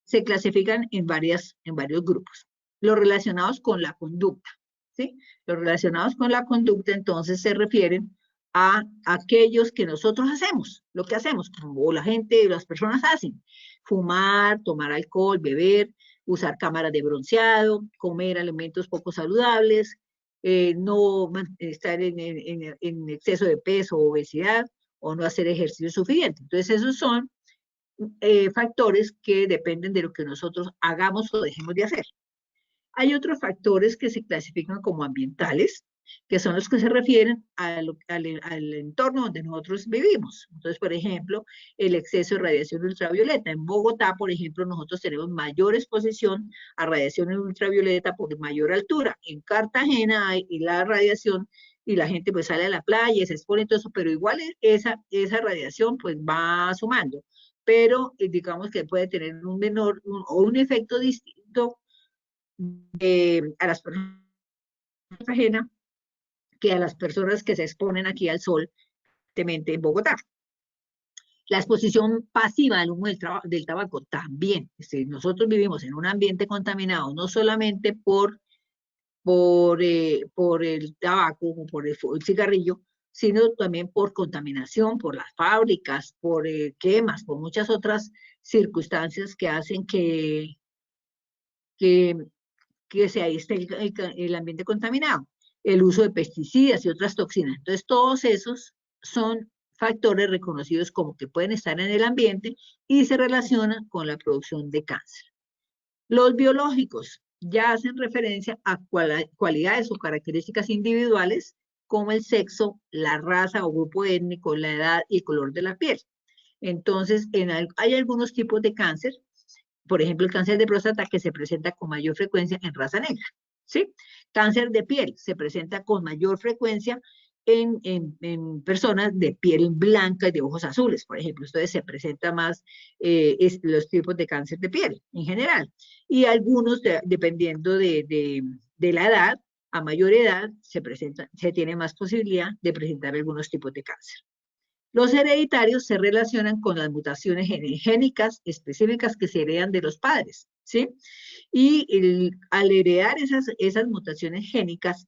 Se clasifican en varios grupos. Los relacionados con la conducta, ¿sí? Los relacionados con la conducta, entonces, se refieren a aquellos que nosotros hacemos, lo que hacemos, o la gente, las personas hacen. Fumar, tomar alcohol, beber, usar cámaras de bronceado, comer alimentos poco saludables, no estar en exceso de peso o obesidad, o no hacer ejercicio suficiente. Entonces, esos son factores que dependen de lo que nosotros hagamos o dejemos de hacer. Hay otros factores que se clasifican como ambientales, que son los que se refieren al entorno donde nosotros vivimos. Entonces, por ejemplo, el exceso de radiación ultravioleta. En Bogotá, por ejemplo, nosotros tenemos mayor exposición a radiación ultravioleta por mayor altura. En Cartagena hay la radiación y la gente pues sale a la playa, se expone todo eso, pero igual esa radiación pues va sumando. Pero digamos que puede tener un menor o un efecto distinto a las personas ajenas que a las personas que se exponen aquí al sol, en Bogotá. La exposición pasiva al humo del tabaco también. Nosotros vivimos en un ambiente contaminado, no solamente por el tabaco o por el cigarrillo, sino también por contaminación, por las fábricas, por quemas, por muchas otras circunstancias que hacen que, que se esté el ambiente contaminado, el uso de pesticidas y otras toxinas. Entonces, todos esos son factores reconocidos como que pueden estar en el ambiente y se relacionan con la producción de cáncer. Los biológicos ya hacen referencia a cualidades o características individuales como el sexo, la raza o grupo étnico, la edad y el color de la piel. Entonces, hay algunos tipos de cáncer, por ejemplo, el cáncer de próstata que se presenta con mayor frecuencia en raza negra, ¿sí? Cáncer de piel se presenta con mayor frecuencia en personas de piel blanca y de ojos azules, por ejemplo. Entonces se presenta más los tipos de cáncer de piel en general. Y algunos, dependiendo de la edad, a mayor edad se tiene más posibilidad de presentar algunos tipos de cáncer. Los hereditarios se relacionan con las mutaciones génicas específicas que se heredan de los padres, ¿sí? Y al heredar esas mutaciones génicas,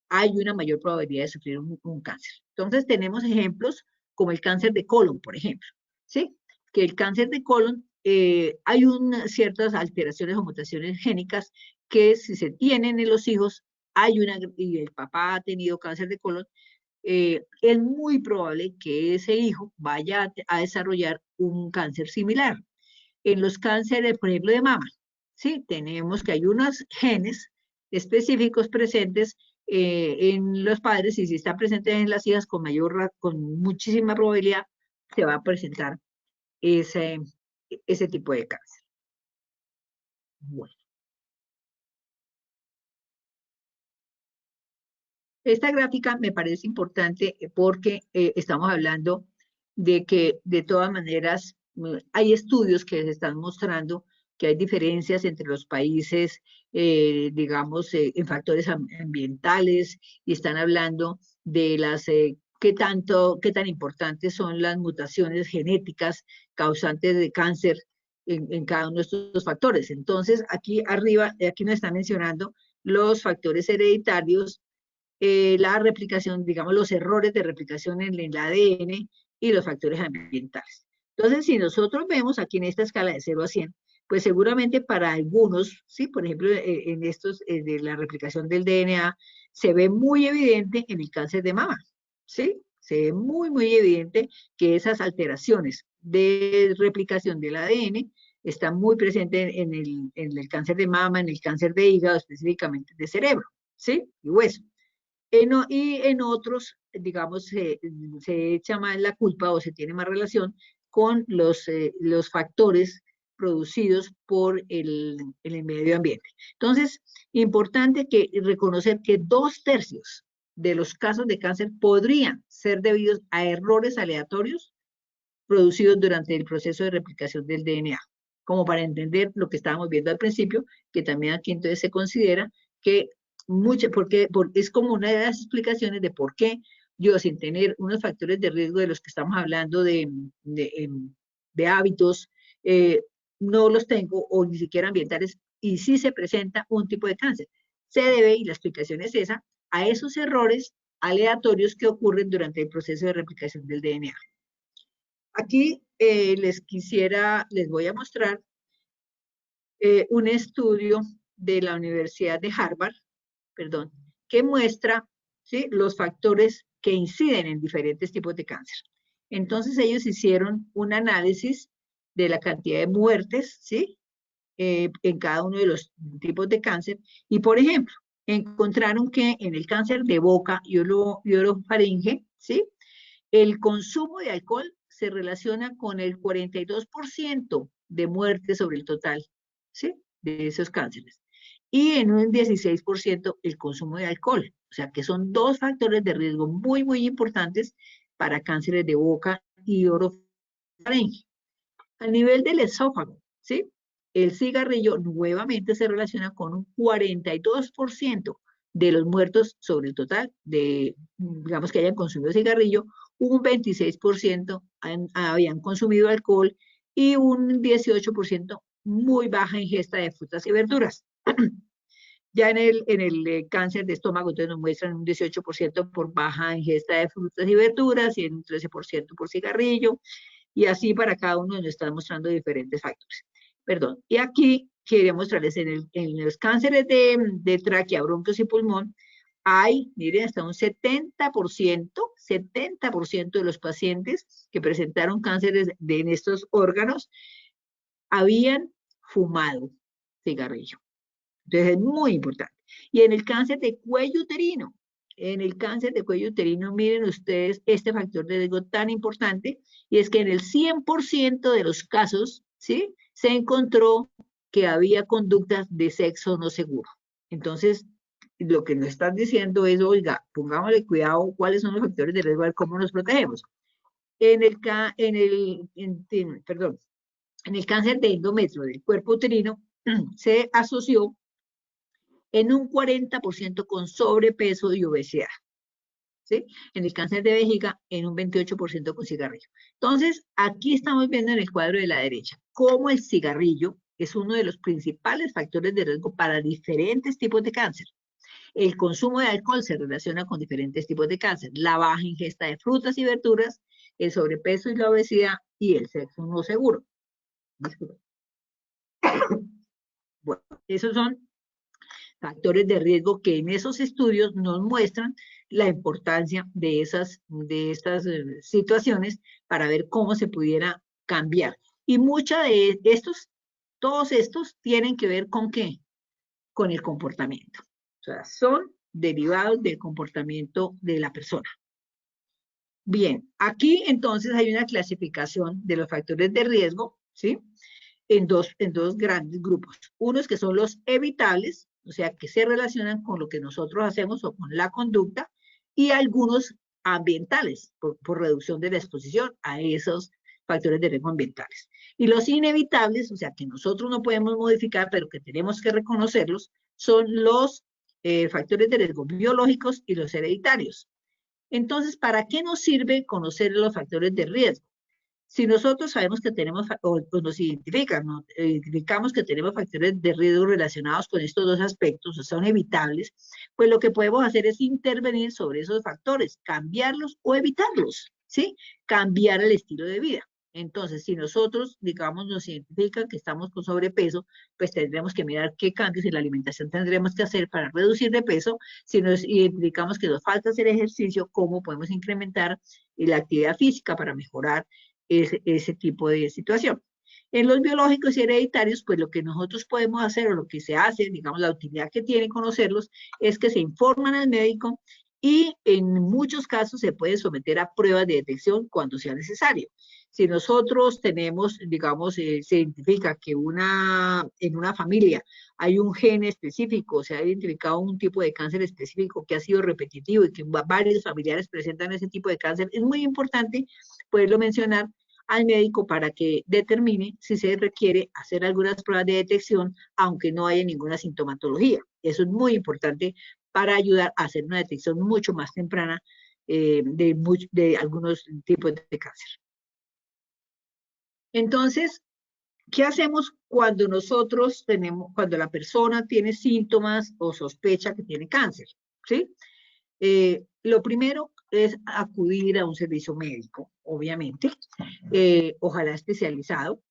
hay una mayor probabilidad de sufrir un cáncer. Entonces, tenemos ejemplos como el cáncer de colon, por ejemplo, ¿sí? Que el cáncer de colon, hay ciertas alteraciones o mutaciones génicas que si se tienen en los hijos, y el papá ha tenido cáncer de colon, es muy probable que ese hijo vaya a desarrollar un cáncer similar. En los cánceres, por ejemplo, de mama, ¿sí? Tenemos que hay unos genes específicos presentes en los padres y si están presentes en las hijas con muchísima probabilidad se va a presentar ese, ese tipo de cáncer. Bueno, esta gráfica me parece importante porque estamos hablando de que de todas maneras hay estudios que se están mostrando que hay diferencias entre los países, digamos, en factores ambientales y están hablando de qué tan importantes son las mutaciones genéticas causantes de cáncer en cada uno de estos factores. Entonces, aquí arriba, aquí nos está mencionando los factores hereditarios, la replicación, digamos, los errores de replicación en el ADN y los factores ambientales. Entonces, si nosotros vemos aquí en esta escala de 0 a 100, pues seguramente para algunos, sí, por ejemplo, en estos de la replicación del DNA, se ve muy evidente en el cáncer de mama, ¿sí? Se ve muy, muy evidente que esas alteraciones de replicación del ADN están muy presentes en el cáncer de mama, en el cáncer de hígado, específicamente de cerebro, ¿sí? Y hueso. Y en otros, digamos, se echa más la culpa o se tiene más relación con los factores producidos por el medio ambiente. Entonces, importante que reconocer que 2/3 de los casos de cáncer podrían ser debidos a errores aleatorios producidos durante el proceso de replicación del DNA, como para entender lo que estábamos viendo al principio, que también aquí entonces se considera que porque es como una de las explicaciones de por qué yo, sin tener unos factores de riesgo de los que estamos hablando de hábitos, no los tengo o ni siquiera ambientales, y sí se presenta un tipo de cáncer. Se debe, y la explicación es esa, a esos errores aleatorios que ocurren durante el proceso de replicación del DNA. Aquí les voy a mostrar un estudio de la Universidad de Harvard, perdón, que muestra, ¿sí?, los factores que inciden en diferentes tipos de cáncer. Entonces ellos hicieron un análisis de la cantidad de muertes, ¿sí?, en cada uno de los tipos de cáncer. Y, por ejemplo, encontraron que en el cáncer de boca y orofaringe, ¿sí?, el consumo de alcohol se relaciona con el 42% de muerte sobre el total, ¿sí?, de esos cánceres. Y en un 16% el consumo de alcohol. O sea que son dos factores de riesgo muy, muy importantes para cánceres de boca y orofaringe. A nivel del esófago, ¿sí?, el cigarrillo nuevamente se relaciona con un 42% de los muertos sobre el total de, digamos, que hayan consumido cigarrillo, un 26% habían consumido alcohol y un 18% muy baja ingesta de frutas y verduras. Ya en el cáncer de estómago, entonces nos muestran un 18% por baja ingesta de frutas y verduras y un 13% por cigarrillo, y así para cada uno nos están mostrando diferentes factores. Perdón. Y aquí quería mostrarles en los cánceres de tráquea, bronquios y pulmón, hay, miren, hasta un 70% de los pacientes que presentaron cánceres en estos órganos habían fumado cigarrillo. Entonces es muy importante. Y en el cáncer de cuello uterino, miren ustedes este factor de riesgo tan importante, y es que en el 100% de los casos, ¿sí?, se encontró que había conductas de sexo no seguro. Entonces, lo que nos están diciendo es, oiga, pongámosle cuidado cuáles son los factores de riesgo, cómo nos protegemos. Perdón, en el cáncer de endometrio del cuerpo uterino se asoció en un 40% con sobrepeso y obesidad. ¿sí? En el cáncer de vejiga, en un 28% con cigarrillo. Entonces, aquí estamos viendo en el cuadro de la derecha cómo el cigarrillo es uno de los principales factores de riesgo para diferentes tipos de cáncer. El consumo de alcohol se relaciona con diferentes tipos de cáncer, la baja ingesta de frutas y verduras, el sobrepeso y la obesidad y el sexo no seguro. Bueno, esos son factores de riesgo que en esos estudios nos muestran la importancia de estas situaciones para ver cómo se pudiera cambiar. Y muchos de estos, todos estos tienen que ver con qué? Con el comportamiento. O sea, son derivados del comportamiento de la persona. Bien, aquí entonces hay una clasificación de los factores de riesgo, ¿sí? En dos grandes grupos. Unos que son los evitables, o sea, que se relacionan con lo que nosotros hacemos o con la conducta, y algunos ambientales, por reducción de la exposición a esos factores de riesgo ambientales. Y los inevitables, o sea, que nosotros no podemos modificar, pero que tenemos que reconocerlos, son los factores de riesgo biológicos y los hereditarios. Entonces, ¿para qué nos sirve conocer los factores de riesgo? Si nosotros sabemos que tenemos, o nos identificamos que tenemos factores de riesgo relacionados con estos dos aspectos, o son evitables, pues lo que podemos hacer es intervenir sobre esos factores, cambiarlos o evitarlos, ¿sí? Cambiar el estilo de vida. Entonces, si nosotros, digamos, nos identifican que estamos con sobrepeso, pues tendremos que mirar qué cambios en la alimentación tendremos que hacer para reducir de peso. Si nos identificamos que nos falta hacer ejercicio, cómo podemos incrementar la actividad física para mejorar ese tipo de situación. En los biológicos y hereditarios, pues lo que nosotros podemos hacer o lo que se hace, digamos, la utilidad que tiene conocerlos, es que se informan al médico y en muchos casos se puede someter a pruebas de detección cuando sea necesario. Si nosotros tenemos, digamos, se identifica que en una familia hay un gen específico, se ha identificado un tipo de cáncer específico que ha sido repetitivo y que varios familiares presentan ese tipo de cáncer, es muy importante poderlo mencionar al médico para que determine si se requiere hacer algunas pruebas de detección, aunque no haya ninguna sintomatología. Eso es muy importante para ayudar a hacer una detección mucho más temprana de algunos tipos de cáncer. Entonces, ¿qué hacemos cuando cuando la persona tiene síntomas o sospecha que tiene cáncer? ¿Sí? Lo primero es acudir a un servicio médico, obviamente, ojalá especializado.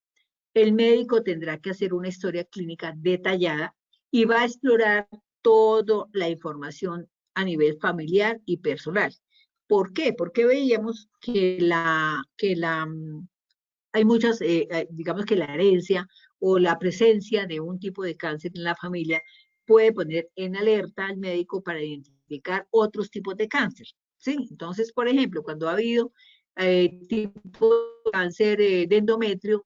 El médico tendrá que hacer una historia clínica detallada y va a explorar toda la información a nivel familiar y personal. ¿Por qué? Porque veíamos hay muchas, digamos que la herencia o la presencia de un tipo de cáncer en la familia puede poner en alerta al médico para identificar otros tipos de cáncer, ¿sí? Entonces, por ejemplo, cuando ha habido tipo de cáncer de endometrio,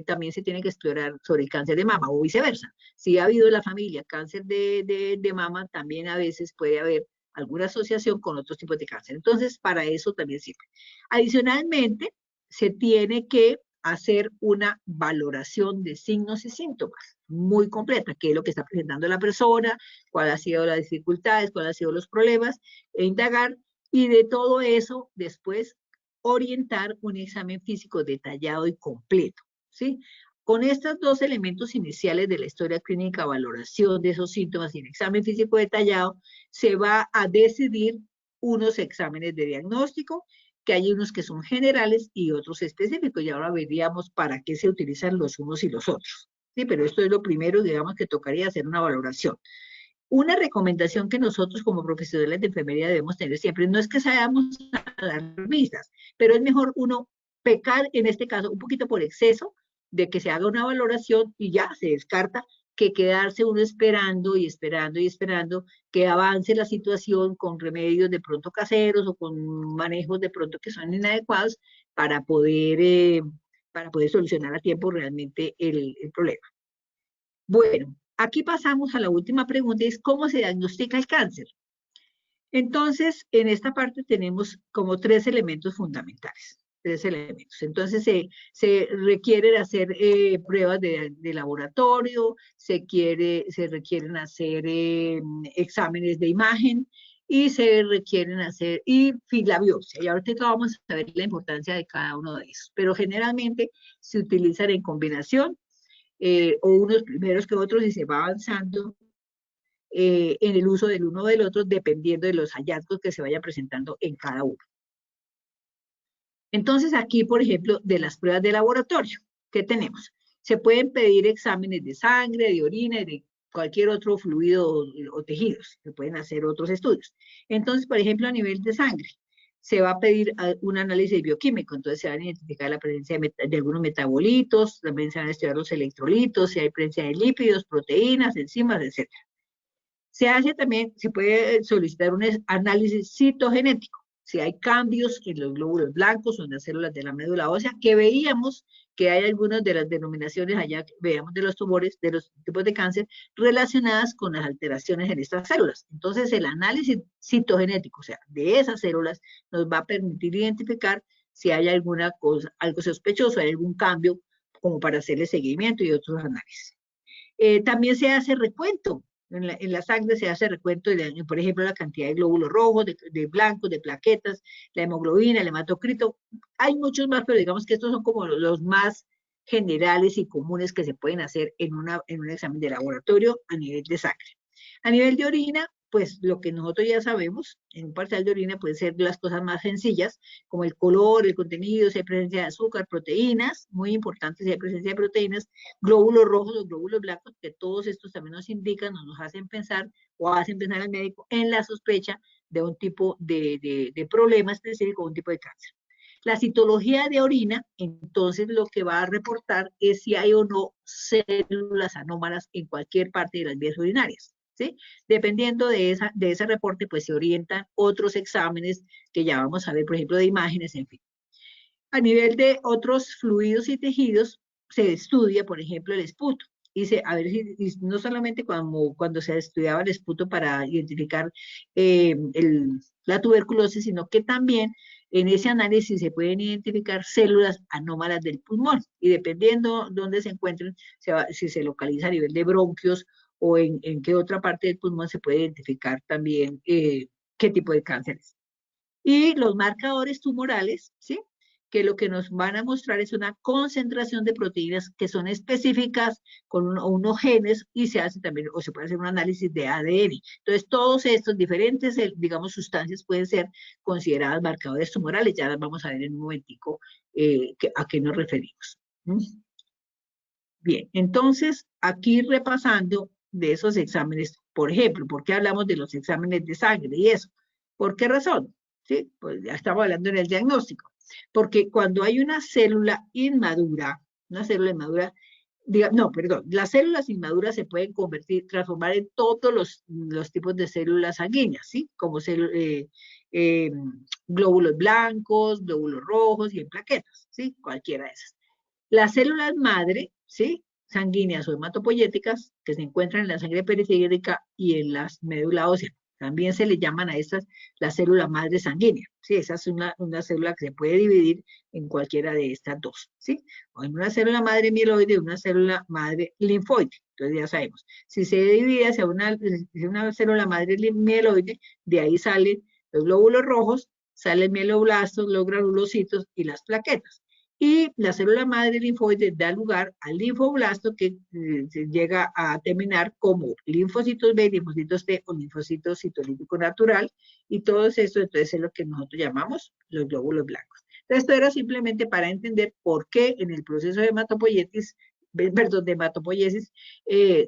también se tiene que explorar sobre el cáncer de mama o viceversa. Si ha habido en la familia cáncer de mama, también a veces puede haber alguna asociación con otros tipos de cáncer. Entonces, para eso también sirve. Adicionalmente, se tiene que hacer una valoración de signos y síntomas muy completa, qué es lo que está presentando la persona, cuáles han sido las dificultades, cuáles han sido los problemas, e indagar, y de todo eso después orientar un examen físico detallado y completo, ¿sí? Con estos dos elementos iniciales de la historia clínica, valoración de esos síntomas y el examen físico detallado, se va a decidir unos exámenes de diagnóstico, que hay unos que son generales y otros específicos, y ahora veríamos para qué se utilizan los unos y los otros. Sí, pero esto es lo primero, digamos, que tocaría hacer una valoración. Una recomendación que nosotros como profesionales de enfermería debemos tener siempre, no es que seamos alarmistas, pero es mejor uno pecar, en este caso, un poquito por exceso, de que se haga una valoración y ya se descarta, que quedarse uno esperando y esperando y esperando que avance la situación con remedios de pronto caseros o con manejos de pronto que son inadecuados para poder solucionar a tiempo realmente el problema. Bueno, aquí pasamos a la última pregunta, es ¿cómo se diagnostica el cáncer? Entonces, en esta parte tenemos como tres elementos fundamentales, tres elementos. Entonces, se requieren hacer pruebas de laboratorio, se requieren hacer exámenes de imagen y se requieren hacer, y la biopsia. Y ahorita vamos a ver la importancia de cada uno de esos. Pero generalmente se utilizan en combinación, o unos primeros que otros, y se va avanzando en el uso del uno o del otro, dependiendo de los hallazgos que se vaya presentando en cada uno. Entonces, aquí, por ejemplo, de las pruebas de laboratorio, ¿qué tenemos? Se pueden pedir exámenes de sangre, de orina y de cualquier otro fluido o tejidos. Se pueden hacer otros estudios. Entonces, por ejemplo, a nivel de sangre, se va a pedir un análisis bioquímico. Entonces, se van a identificar la presencia de algunos metabolitos, también se van a estudiar los electrolitos, si hay presencia de lípidos, proteínas, enzimas, etc. Se hace también, se puede solicitar un análisis citogenético, si hay cambios en los glóbulos blancos o en las células de la médula ósea, que veíamos que hay algunas de las denominaciones allá, veamos de los tumores, de los tipos de cáncer, relacionadas con las alteraciones en estas células. Entonces, el análisis citogenético, o sea, de esas células, nos va a permitir identificar si hay alguna cosa, algo sospechoso, hay algún cambio, como para hacerle seguimiento y otros análisis. También se hace recuento. En la sangre se hace recuento, por ejemplo, la cantidad de glóbulos rojos, de blancos, de plaquetas, la hemoglobina, el hematocrito. Hay muchos más, pero digamos que estos son como los más generales y comunes que se pueden hacer en un examen de laboratorio a nivel de sangre. A nivel de orina, pues lo que nosotros ya sabemos, en un parcial de orina pueden ser las cosas más sencillas, como el color, el contenido, si hay presencia de azúcar, proteínas, muy importante si hay presencia de proteínas, glóbulos rojos o glóbulos blancos, que todos estos también nos indican, nos hacen pensar o hacen pensar al médico en la sospecha de un tipo de problema específico, un tipo de cáncer. La citología de orina, entonces lo que va a reportar es si hay o no células anómalas en cualquier parte de las vías urinarias. ¿Sí? Dependiendo de ese reporte, pues se orientan otros exámenes que ya vamos a ver, por ejemplo, de imágenes, en fin. A nivel de otros fluidos y tejidos, se estudia, por ejemplo, el esputo. A ver si no solamente cuando se estudiaba el esputo para identificar la tuberculosis, sino que también en ese análisis se pueden identificar células anómalas del pulmón y dependiendo dónde se encuentren, si se localiza a nivel de bronquios o en qué otra parte del pulmón se puede identificar también qué tipo de cáncer es. Y los marcadores tumorales, ¿sí? Que lo que nos van a mostrar es una concentración de proteínas que son específicas con unos genes y se hace también, o se puede hacer un análisis de ADN. Entonces, todos estos diferentes, digamos, sustancias pueden ser consideradas marcadores tumorales. Ya las vamos a ver en un momentico a qué nos referimos. Bien, entonces, aquí repasando de esos exámenes, por ejemplo, ¿por qué hablamos de los exámenes de sangre y eso? ¿Por qué razón? Sí, pues ya estamos hablando en el diagnóstico. Porque cuando hay una célula inmadura, las células inmaduras se pueden transformar en todos los tipos de células sanguíneas, ¿sí? Como eh, glóbulos blancos, glóbulos rojos y en plaquetas, ¿sí? Cualquiera de esas. Las células madre, ¿sí? Sanguíneas o hematopoyéticas, que se encuentran en la sangre periférica y en las médula ósea. También se le llaman a estas la célula madre sanguínea, ¿sí? Esa es una célula que se puede dividir en cualquiera de estas dos, ¿sí? O en una célula madre mieloide y una célula madre linfoide. Entonces ya sabemos, si se divide hacia una célula madre mieloide, de ahí salen los glóbulos rojos, salen mieloblastos, los granulocitos y las plaquetas. Y la célula madre linfoide da lugar al linfoblasto que se llega a terminar como linfocitos B, linfocitos T o linfocito citolítico natural y todo eso entonces es lo que nosotros llamamos los glóbulos blancos. Esto era simplemente para entender por qué en el proceso de hematopoiesis,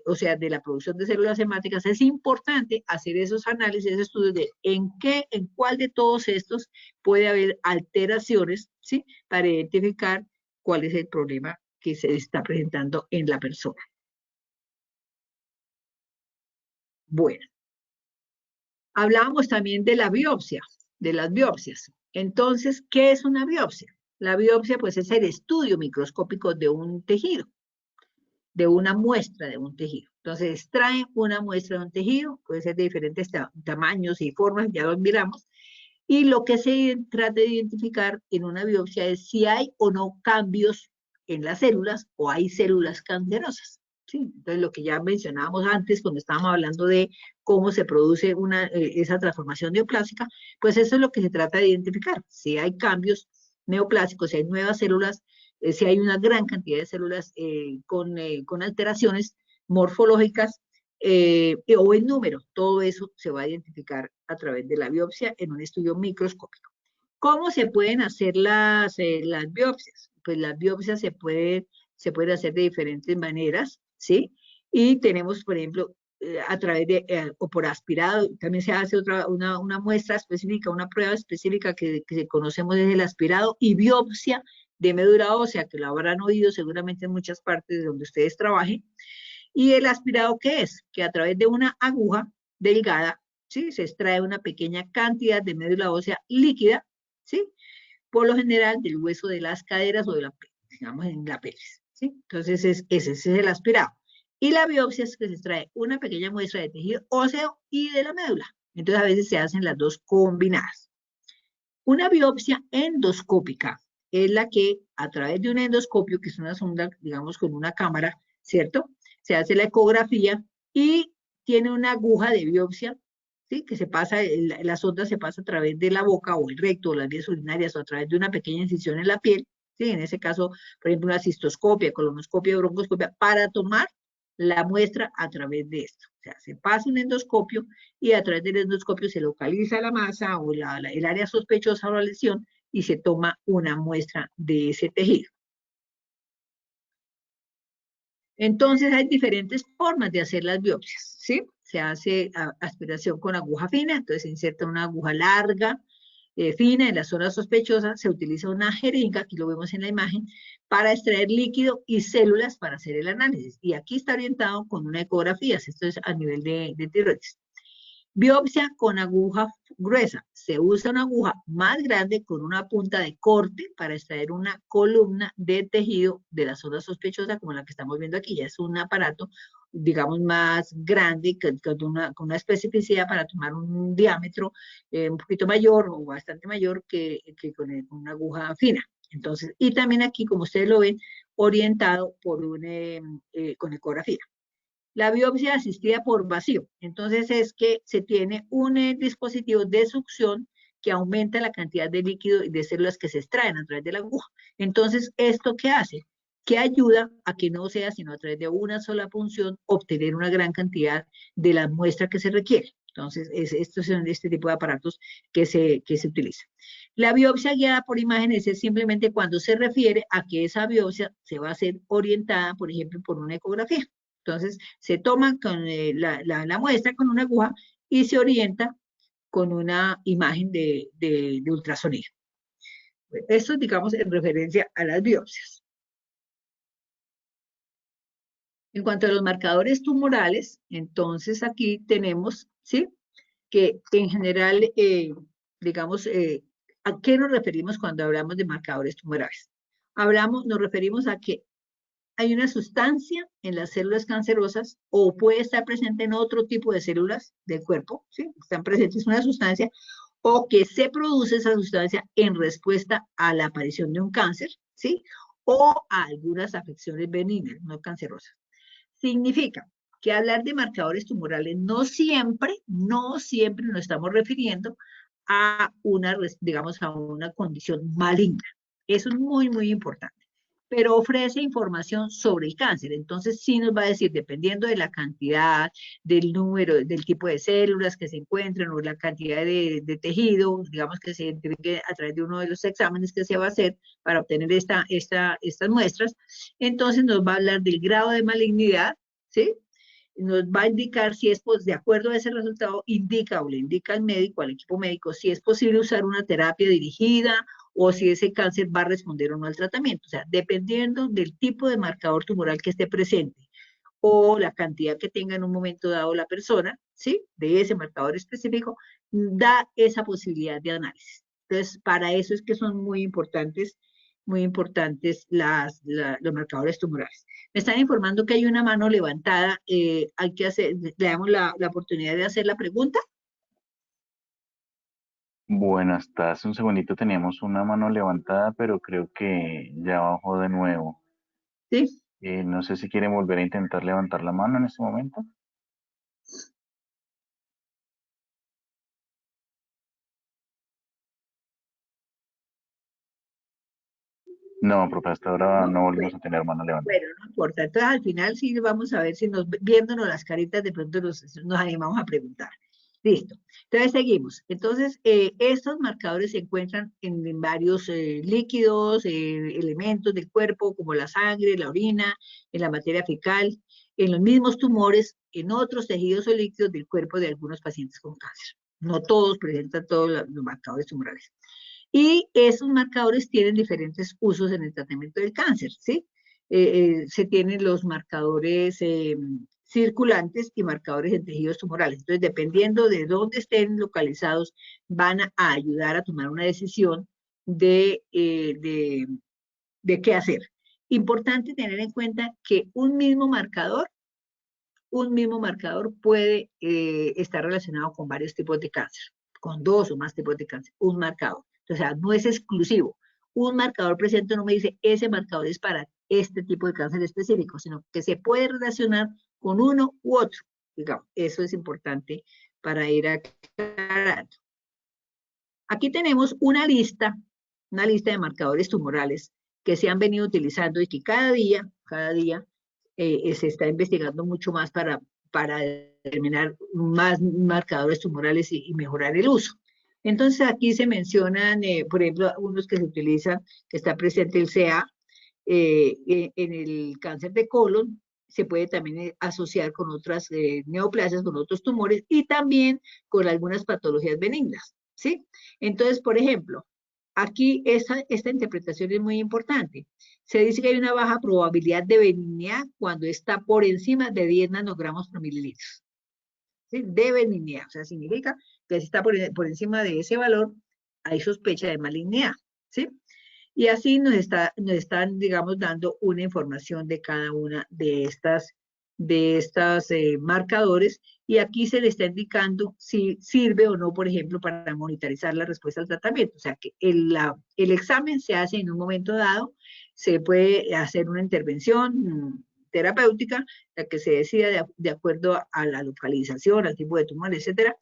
o sea, de la producción de células hemáticas, es importante hacer esos análisis, esos estudios de en cuál de todos estos puede haber alteraciones, ¿sí? Para identificar cuál es el problema que se está presentando en la persona. Bueno, hablábamos también de la biopsia, de las biopsias. Entonces, ¿qué es una biopsia? La biopsia, pues, es el estudio microscópico de un tejido, de una muestra de un tejido. Entonces, extraen una muestra de un tejido, puede ser de diferentes tamaños y formas, ya los miramos, y lo que se trata de identificar en una biopsia es si hay o no cambios en las células o hay células cancerosas. ¿sí? Entonces, lo que ya mencionábamos antes, cuando estábamos hablando de cómo se produce esa transformación neoplástica, pues eso es lo que se trata de identificar. Si hay cambios neoplásicos, si hay nuevas células, si hay una gran cantidad de células con alteraciones morfológicas o en número, todo eso se va a identificar a través de la biopsia en un estudio microscópico. ¿Cómo se pueden hacer las biopsias? Pues las biopsias se pueden hacer de diferentes maneras, ¿sí? Y tenemos, por ejemplo, a través de, o por aspirado, también se hace una muestra específica, una prueba específica que conocemos desde el aspirado y biopsia de médula ósea, que lo habrán oído seguramente en muchas partes de donde ustedes trabajen. ¿Y el aspirado qué es? Que a través de una aguja delgada, ¿sí? Se extrae una pequeña cantidad de médula ósea líquida, ¿sí? Por lo general del hueso de las caderas o de la, digamos, en la pelvis, ¿sí? Entonces, ese es el aspirado. Y la biopsia es que se extrae una pequeña muestra de tejido óseo y de la médula. Entonces, a veces se hacen las dos combinadas. Una biopsia endoscópica es la que a través de un endoscopio, que es una sonda, digamos, con una cámara, ¿cierto? Se hace la ecografía y tiene una aguja de biopsia, ¿sí? Que se pasa, la sonda se pasa a través de la boca o el recto o las vías urinarias o a través de una pequeña incisión en la piel, ¿sí? En ese caso, por ejemplo, una cistoscopia, colonoscopia, broncoscopia, para tomar la muestra a través de esto. O sea, se pasa un endoscopio y a través del endoscopio se localiza la masa o el área sospechosa o la lesión y se toma una muestra de ese tejido. Entonces hay diferentes formas de hacer las biopsias, ¿sí? Se hace aspiración con aguja fina, entonces se inserta una aguja larga, fina en la zona sospechosa, se utiliza una jeringa, aquí lo vemos en la imagen, para extraer líquido y células para hacer el análisis. Y aquí está orientado con una ecografía, esto es a nivel de tiroides. Biopsia con aguja gruesa. Se usa una aguja más grande con una punta de corte para extraer una columna de tejido de la zona sospechosa, como la que estamos viendo aquí. Ya es un aparato, digamos, más grande, con una especificidad para tomar un diámetro un poquito mayor o bastante mayor que con una aguja fina. Entonces, y también aquí, como ustedes lo ven, orientado con ecografía. La biopsia asistida por vacío. Entonces es que se tiene un dispositivo de succión que aumenta la cantidad de líquido y de células que se extraen a través de la aguja. Entonces, ¿esto qué hace? Que ayuda a que no sea sino a través de una sola punción obtener una gran cantidad de la muestra que se requiere. Entonces, estos son este tipo de aparatos que se utilizan. La biopsia guiada por imágenes es simplemente cuando se refiere a que esa biopsia se va a ser orientada, por ejemplo, por una ecografía. Entonces, se toma con la muestra con una aguja y se orienta con una imagen de ultrasonido. Esto, digamos, en referencia a las biopsias. En cuanto a los marcadores tumorales, entonces aquí tenemos, ¿sí? Que en general, digamos, ¿a qué nos referimos cuando hablamos de marcadores tumorales? Nos referimos a que hay una sustancia en las células cancerosas o puede estar presente en otro tipo de células del cuerpo, ¿sí? Están presentes una sustancia o que se produce esa sustancia en respuesta a la aparición de un cáncer, ¿sí? O a algunas afecciones benignas, no cancerosas. Significa que hablar de marcadores tumorales no siempre nos estamos refiriendo a digamos, a una condición maligna. Eso es muy, muy importante. Pero ofrece información sobre el cáncer. Entonces, sí nos va a decir, dependiendo de la cantidad, del número, del tipo de células que se encuentran o la cantidad de tejido, digamos que se identifique a través de uno de los exámenes que se va a hacer para obtener estas muestras. Entonces, nos va a hablar del grado de malignidad, ¿sí? Nos va a indicar si es, pues, de acuerdo a ese resultado, indica o le indica al médico, al equipo médico, si es posible usar una terapia dirigida o si ese cáncer va a responder o no al tratamiento. O sea, dependiendo del tipo de marcador tumoral que esté presente o la cantidad que tenga en un momento dado la persona, ¿sí? De ese marcador específico, da esa posibilidad de análisis. Entonces, para eso es que son muy importantes los marcadores tumorales. Me están informando que hay una mano levantada. Hay que hacer, le damos la oportunidad de hacer la pregunta. Bueno, hasta hace un segundito teníamos una mano levantada, pero creo que ya bajó de nuevo. ¿Sí? No sé si quieren volver a intentar levantar la mano en este momento. No, profe, hasta ahora ¿No? no volvimos Bueno, a tener mano levantada. bueno, no importa. Entonces, al final sí vamos a ver si viéndonos las caritas, de pronto nos animamos a preguntar. Listo. Entonces, seguimos. Entonces, estos marcadores se encuentran en varios líquidos, elementos del cuerpo, como la sangre, la orina, en la materia fecal, en los mismos tumores, en otros tejidos o líquidos del cuerpo de algunos pacientes con cáncer. No todos presentan todos los marcadores tumorales. Y esos marcadores tienen diferentes usos en el tratamiento del cáncer, ¿sí? Se tienen los marcadores circulantes y marcadores en tejidos tumorales. Entonces, dependiendo de dónde estén localizados, van a ayudar a tomar una decisión de qué hacer. Importante tener en cuenta que un mismo marcador puede estar relacionado con varios tipos de cáncer, con dos o más tipos de cáncer, un marcador. O sea, no es exclusivo. Un marcador presente no me dice ese marcador es para este tipo de cáncer específico, sino que se puede relacionar con uno u otro. Digamos, eso es importante para ir aclarando. Aquí tenemos una lista de marcadores tumorales que se han venido utilizando y que cada día se está investigando mucho más para determinar más marcadores tumorales y mejorar el uso. Entonces aquí se mencionan, por ejemplo, unos que se utilizan, que está presente el CA en el cáncer de colon, se puede también asociar con otras neoplasias, con otros tumores y también con algunas patologías benignas, ¿sí? Entonces, por ejemplo, aquí esta interpretación es muy importante. Se dice que hay una baja probabilidad de benignidad cuando está por encima de 10 nanogramos por mililitro. ¿Sí? De benignidad, o sea, significa que si está por encima de ese valor, hay sospecha de malignidad, ¿sí? Y así nos están, digamos, dando una información de cada una de estas marcadores y aquí se le está indicando si sirve o no, por ejemplo, para monitorizar la respuesta al tratamiento. O sea, que el examen se hace en un momento dado, se puede hacer una intervención terapéutica, la que se decida de acuerdo a la localización, al tipo de tumor, etcétera,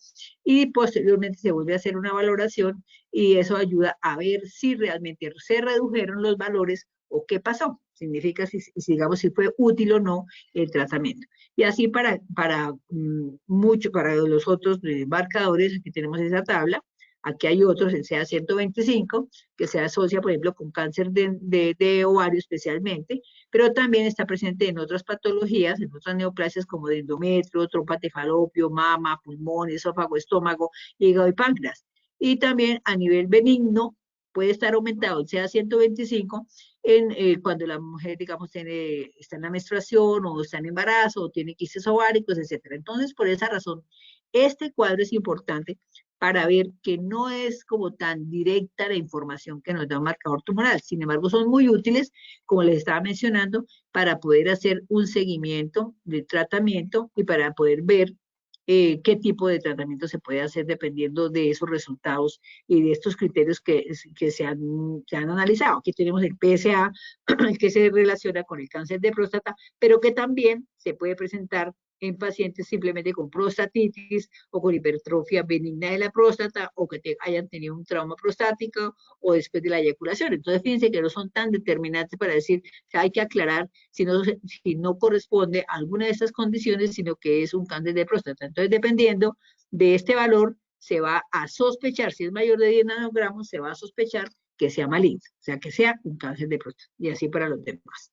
y posteriormente se vuelve a hacer una valoración y eso ayuda a ver si realmente se redujeron los valores o qué pasó. Significa si digamos, si fue útil o no el tratamiento. Y así para los otros marcadores, aquí tenemos esa tabla, aquí hay otros, el CA125, que se asocia, por ejemplo, con cáncer de ovario especialmente, pero también está presente en otras patologías, en otras neoplasias como de endometrio, trompa de falopio, mama, pulmón, esófago, estómago, hígado y páncreas. Y también a nivel benigno puede estar aumentado, sea 125, cuando la mujer, digamos, está en la menstruación o está en embarazo o tiene quistes ováricos, etcétera. Entonces, por esa razón, este cuadro es importante para ver que no es como tan directa la información que nos da un marcador tumoral. Sin embargo, son muy útiles, como les estaba mencionando, para poder hacer un seguimiento del tratamiento y para poder ver qué tipo de tratamiento se puede hacer dependiendo de esos resultados y de estos criterios que se han analizado. Aquí tenemos el PSA, que se relaciona con el cáncer de próstata, pero que también se puede presentar en pacientes simplemente con prostatitis o con hipertrofia benigna de la próstata o que hayan tenido un trauma prostático o después de la eyaculación. Entonces, fíjense que no son tan determinantes para decir que hay que aclarar si no corresponde a alguna de estas condiciones, sino que es un cáncer de próstata. Entonces, dependiendo de este valor, se va a sospechar, si es mayor de 10 nanogramos, se va a sospechar que sea maligno, o sea, que sea un cáncer de próstata, y así para los demás.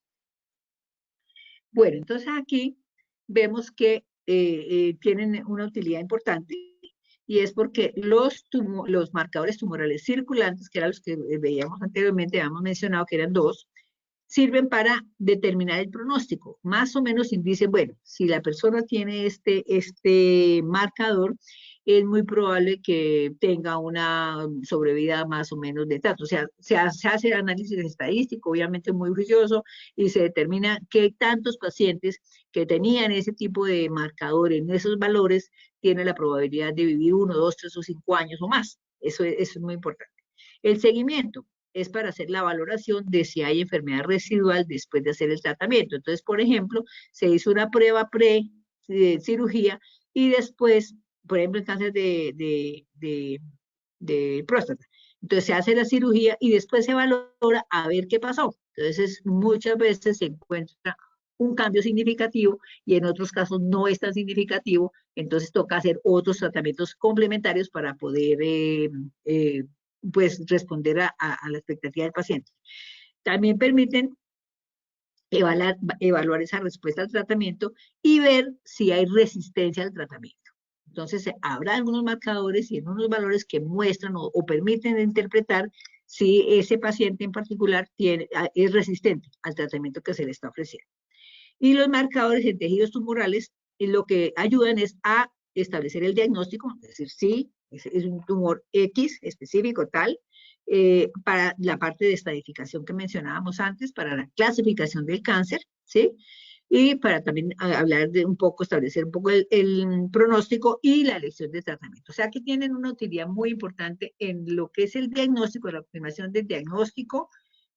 Bueno, entonces aquí vemos que tienen una utilidad importante y es porque los marcadores tumorales circulantes, que eran los que veíamos anteriormente, habíamos mencionado que eran dos, sirven para determinar el pronóstico. Más o menos dicen, bueno, si la persona tiene este marcador, es muy probable que tenga una sobrevida más o menos de tanto. O sea, se hace análisis estadístico, obviamente muy juicioso, y se determina qué tantos pacientes que tenían ese tipo de marcador en esos valores tienen la probabilidad de vivir 1, 2, 3 o 5 años o más. Eso es muy importante. El seguimiento. es para hacer la valoración de si hay enfermedad residual después de hacer el tratamiento. Entonces, por ejemplo, se hizo una prueba pre-cirugía y después, por ejemplo, el cáncer de próstata. Entonces se hace la cirugía y después se valora a ver qué pasó. Entonces muchas veces se encuentra un cambio significativo y en otros casos no es tan significativo, entonces toca hacer otros tratamientos complementarios para poder pues responder a la expectativa del paciente. También permiten evaluar esa respuesta al tratamiento y ver si hay resistencia al tratamiento. Entonces, habrá algunos marcadores y algunos valores que muestran o permiten interpretar si ese paciente en particular es resistente al tratamiento que se le está ofreciendo. Y los marcadores en tejidos tumorales lo que ayudan es a establecer el diagnóstico, es decir, sí, es un tumor X específico tal, para la parte de estadificación que mencionábamos antes, para la clasificación del cáncer, ¿sí? Y para también hablar de un poco, establecer un poco el pronóstico y la elección de tratamiento. O sea que tienen una utilidad muy importante en lo que es el diagnóstico, la confirmación del diagnóstico,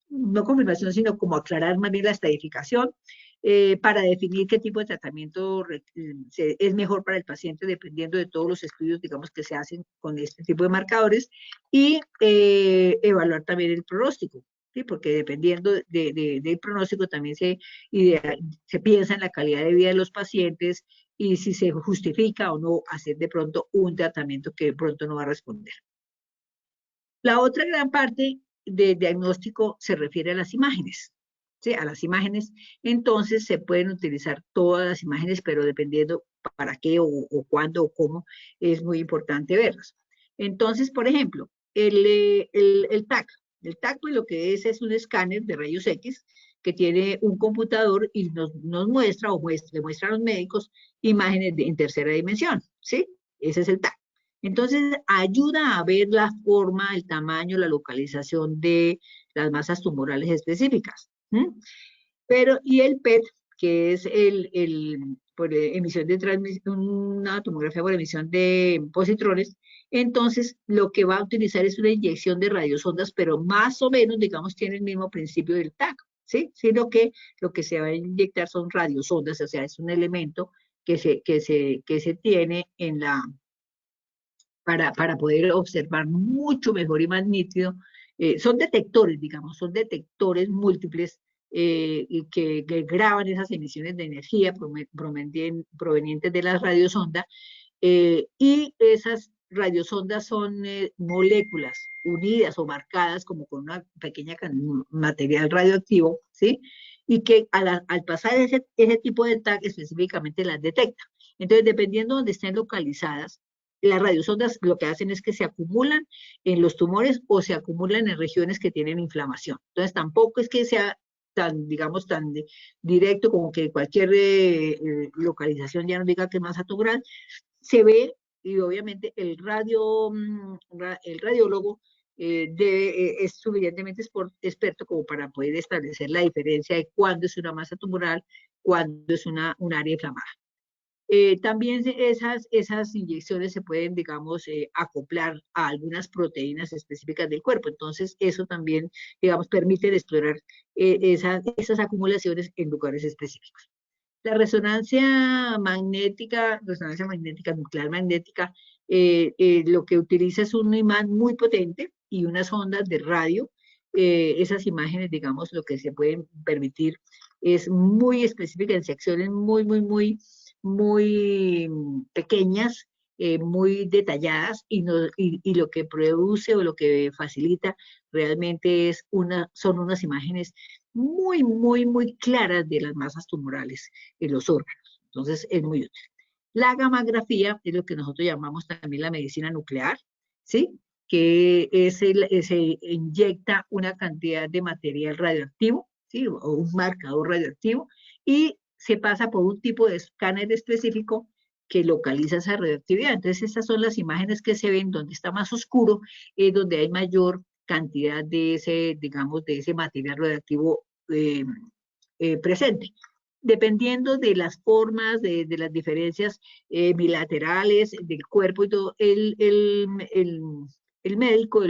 no confirmación, sino como aclarar más bien la estadificación, para definir qué tipo de tratamiento es mejor para el paciente dependiendo de todos los estudios, digamos, que se hacen con este tipo de marcadores y evaluar también el pronóstico, ¿sí? Porque dependiendo del pronóstico también se piensa en la calidad de vida de los pacientes y si se justifica o no hacer de pronto un tratamiento que de pronto no va a responder. La otra gran parte del diagnóstico se refiere a las imágenes. ¿Sí? A las imágenes, entonces se pueden utilizar todas las imágenes, pero dependiendo para qué o cuándo o cómo, es muy importante verlas. Entonces, por ejemplo, el TAC. El TAC pues, lo que es un escáner de rayos X que tiene un computador y nos muestra le muestra a los médicos imágenes en tercera dimensión, ¿sí? Ese es el TAC. Entonces, ayuda a ver la forma, el tamaño, la localización de las masas tumorales específicas. Pero, y el PET, que es por emisión de una tomografía por emisión de positrones, entonces lo que va a utilizar es una inyección de radiosondas, pero más o menos, digamos, tiene el mismo principio del TAC, ¿sí? Sino que lo que se va a inyectar son radiosondas, o sea, es un elemento que se tiene para poder observar mucho mejor y más nítido. Son detectores, digamos, son detectores múltiples que graban esas emisiones de energía provenientes de las radiosondas y esas radiosondas son moléculas unidas o marcadas como con una pequeña material radioactivo, ¿sí? Y que al pasar ese tipo de tag específicamente las detecta. Entonces, dependiendo de donde estén localizadas, las radiosondas lo que hacen es que se acumulan en los tumores o se acumulan en regiones que tienen inflamación. Entonces, tampoco es que sea tan, digamos, tan directo como que cualquier localización ya nos diga que es masa tumoral. Se ve y obviamente el radiólogo es suficientemente experto como para poder establecer la diferencia de cuándo es una masa tumoral, cuándo es un área inflamada. También esas inyecciones se pueden, digamos, acoplar a algunas proteínas específicas del cuerpo. Entonces, eso también, digamos, permite explorar esas acumulaciones en lugares específicos. La resonancia magnética nuclear magnética, lo que utiliza es un imán muy potente y unas ondas de radio. Esas imágenes, digamos, lo que se pueden permitir es muy específica en secciones muy pequeñas, muy detalladas y lo que produce o lo que facilita realmente son unas imágenes muy claras de las masas tumorales en los órganos. Entonces es muy útil. La gammagrafía es lo que nosotros llamamos también la medicina nuclear, ¿sí? Que se inyecta una cantidad de material radioactivo, ¿sí? O un marcador radioactivo, y se pasa por un tipo de escáner específico que localiza esa radioactividad. Entonces, estas son las imágenes que se ven donde está más oscuro, donde hay mayor cantidad de digamos, de ese material radioactivo presente. Dependiendo de las formas, de las diferencias bilaterales del cuerpo y todo, el médico,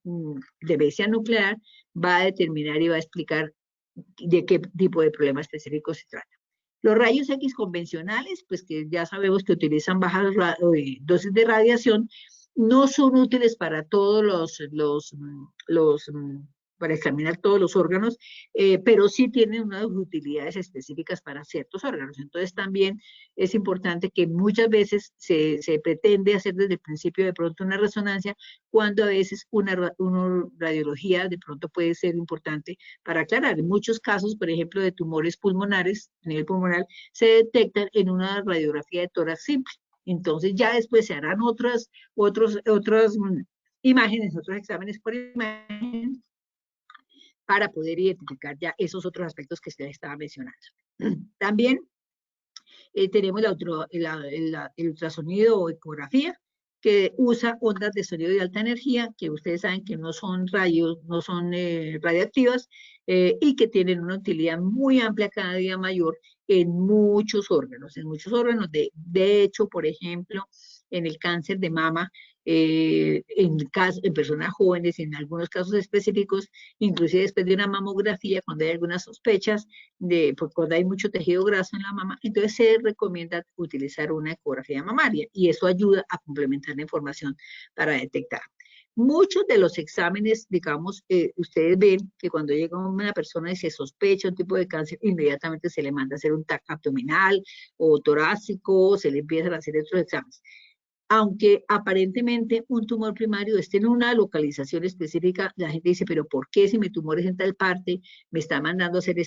de medicina nuclear va a determinar y va a explicar de qué tipo de problema específico se trata. Los rayos X convencionales, pues que ya sabemos que utilizan bajas dosis de radiación, no son útiles para todos para examinar todos los órganos, pero sí tienen unas utilidades específicas para ciertos órganos. Entonces también es importante que muchas veces se pretende hacer desde el principio de pronto una resonancia, cuando a veces una radiología de pronto puede ser importante para aclarar. En muchos casos, por ejemplo, de tumores pulmonares a nivel pulmonar, se detectan en una radiografía de tórax simple. Entonces ya después se harán otras imágenes, otros exámenes por imagen para poder identificar ya esos otros aspectos que usted estaba mencionando. También tenemos el ultrasonido o ecografía, que usa ondas de sonido de alta energía, que ustedes saben que no son rayos, no son radiactivas, y que tienen una utilidad muy amplia, cada día mayor, en muchos órganos. De hecho, por ejemplo, en el cáncer de mama, en personas jóvenes, en algunos casos específicos, inclusive después de una mamografía, cuando hay algunas sospechas, pues cuando hay mucho tejido graso en la mama, entonces se recomienda utilizar una ecografía mamaria y eso ayuda a complementar la información para detectar. Muchos de los exámenes, digamos, ustedes ven que cuando llega una persona y se sospecha un tipo de cáncer, inmediatamente se le manda a hacer un TAC abdominal o torácico, se le empiezan a hacer estos exámenes. Aunque aparentemente un tumor primario esté en una localización específica, la gente dice, pero ¿por qué si mi tumor es en tal parte, me está mandando a hacer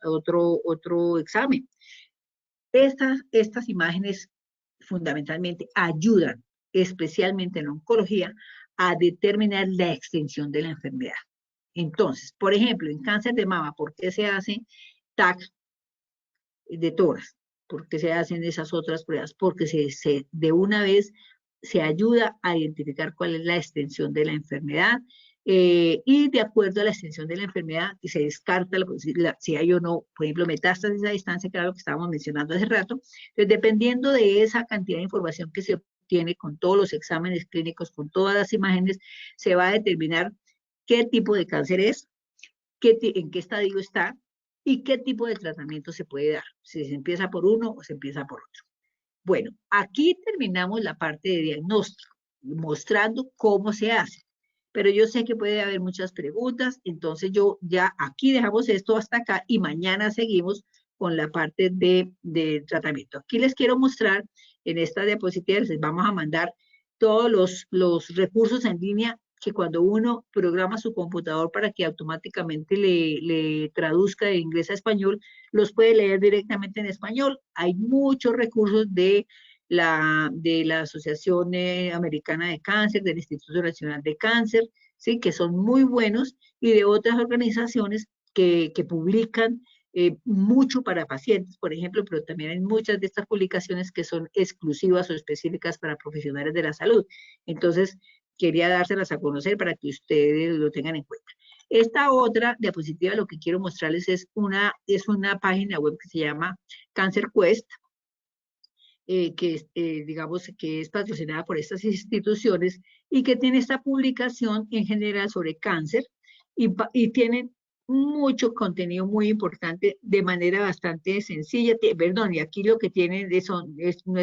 otro examen? Estas imágenes fundamentalmente ayudan, especialmente en oncología, a determinar la extensión de la enfermedad. Entonces, por ejemplo, en cáncer de mama, ¿por qué se hace TAC de tórax? ¿Por qué se hacen esas otras pruebas? Porque de una vez se ayuda a identificar cuál es la extensión de la enfermedad, y de acuerdo a la extensión de la enfermedad se descarta si hay o no, por ejemplo, metástasis a distancia, que era lo que estábamos mencionando hace rato. Entonces, dependiendo de esa cantidad de información que se obtiene con todos los exámenes clínicos, con todas las imágenes, se va a determinar qué tipo de cáncer es, en qué estadio está y qué tipo de tratamiento se puede dar, si se empieza por uno o se empieza por otro. Bueno, aquí terminamos la parte de diagnóstico, mostrando cómo se hace. Pero yo sé que puede haber muchas preguntas, entonces yo ya aquí dejamos esto hasta acá y mañana seguimos con la parte de tratamiento. Aquí les quiero mostrar en esta diapositiva, les vamos a mandar todos los recursos en línea que cuando uno programa su computador para que automáticamente le traduzca de inglés a español, los puede leer directamente en español. Hay muchos recursos de la Asociación Americana de Cáncer, del Instituto Nacional de Cáncer, ¿sí? Que son muy buenos, y de otras organizaciones que publican mucho para pacientes, por ejemplo, pero también hay muchas de estas publicaciones que son exclusivas o específicas para profesionales de la salud. Entonces, quería dárselas a conocer para que ustedes lo tengan en cuenta. Esta otra diapositiva, lo que quiero mostrarles es una página web que se llama Cancer Quest, digamos, que es patrocinada por estas instituciones y que tiene esta publicación en general sobre cáncer y tienen mucho contenido muy importante de manera bastante sencilla. Perdón, y aquí lo que tienen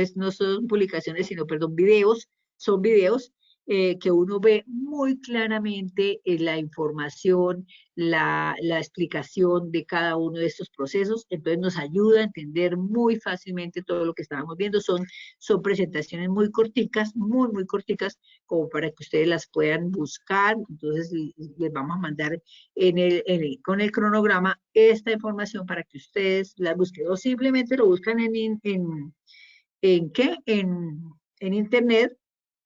no son publicaciones, sino, perdón, videos, son videos que uno ve muy claramente la información, la explicación de cada uno de estos procesos, entonces nos ayuda a entender muy fácilmente todo lo que estábamos viendo. Son presentaciones muy corticas, muy corticas, como para que ustedes las puedan buscar. Entonces les vamos a mandar con el cronograma esta información para que ustedes la busquen, o simplemente lo buscan en internet,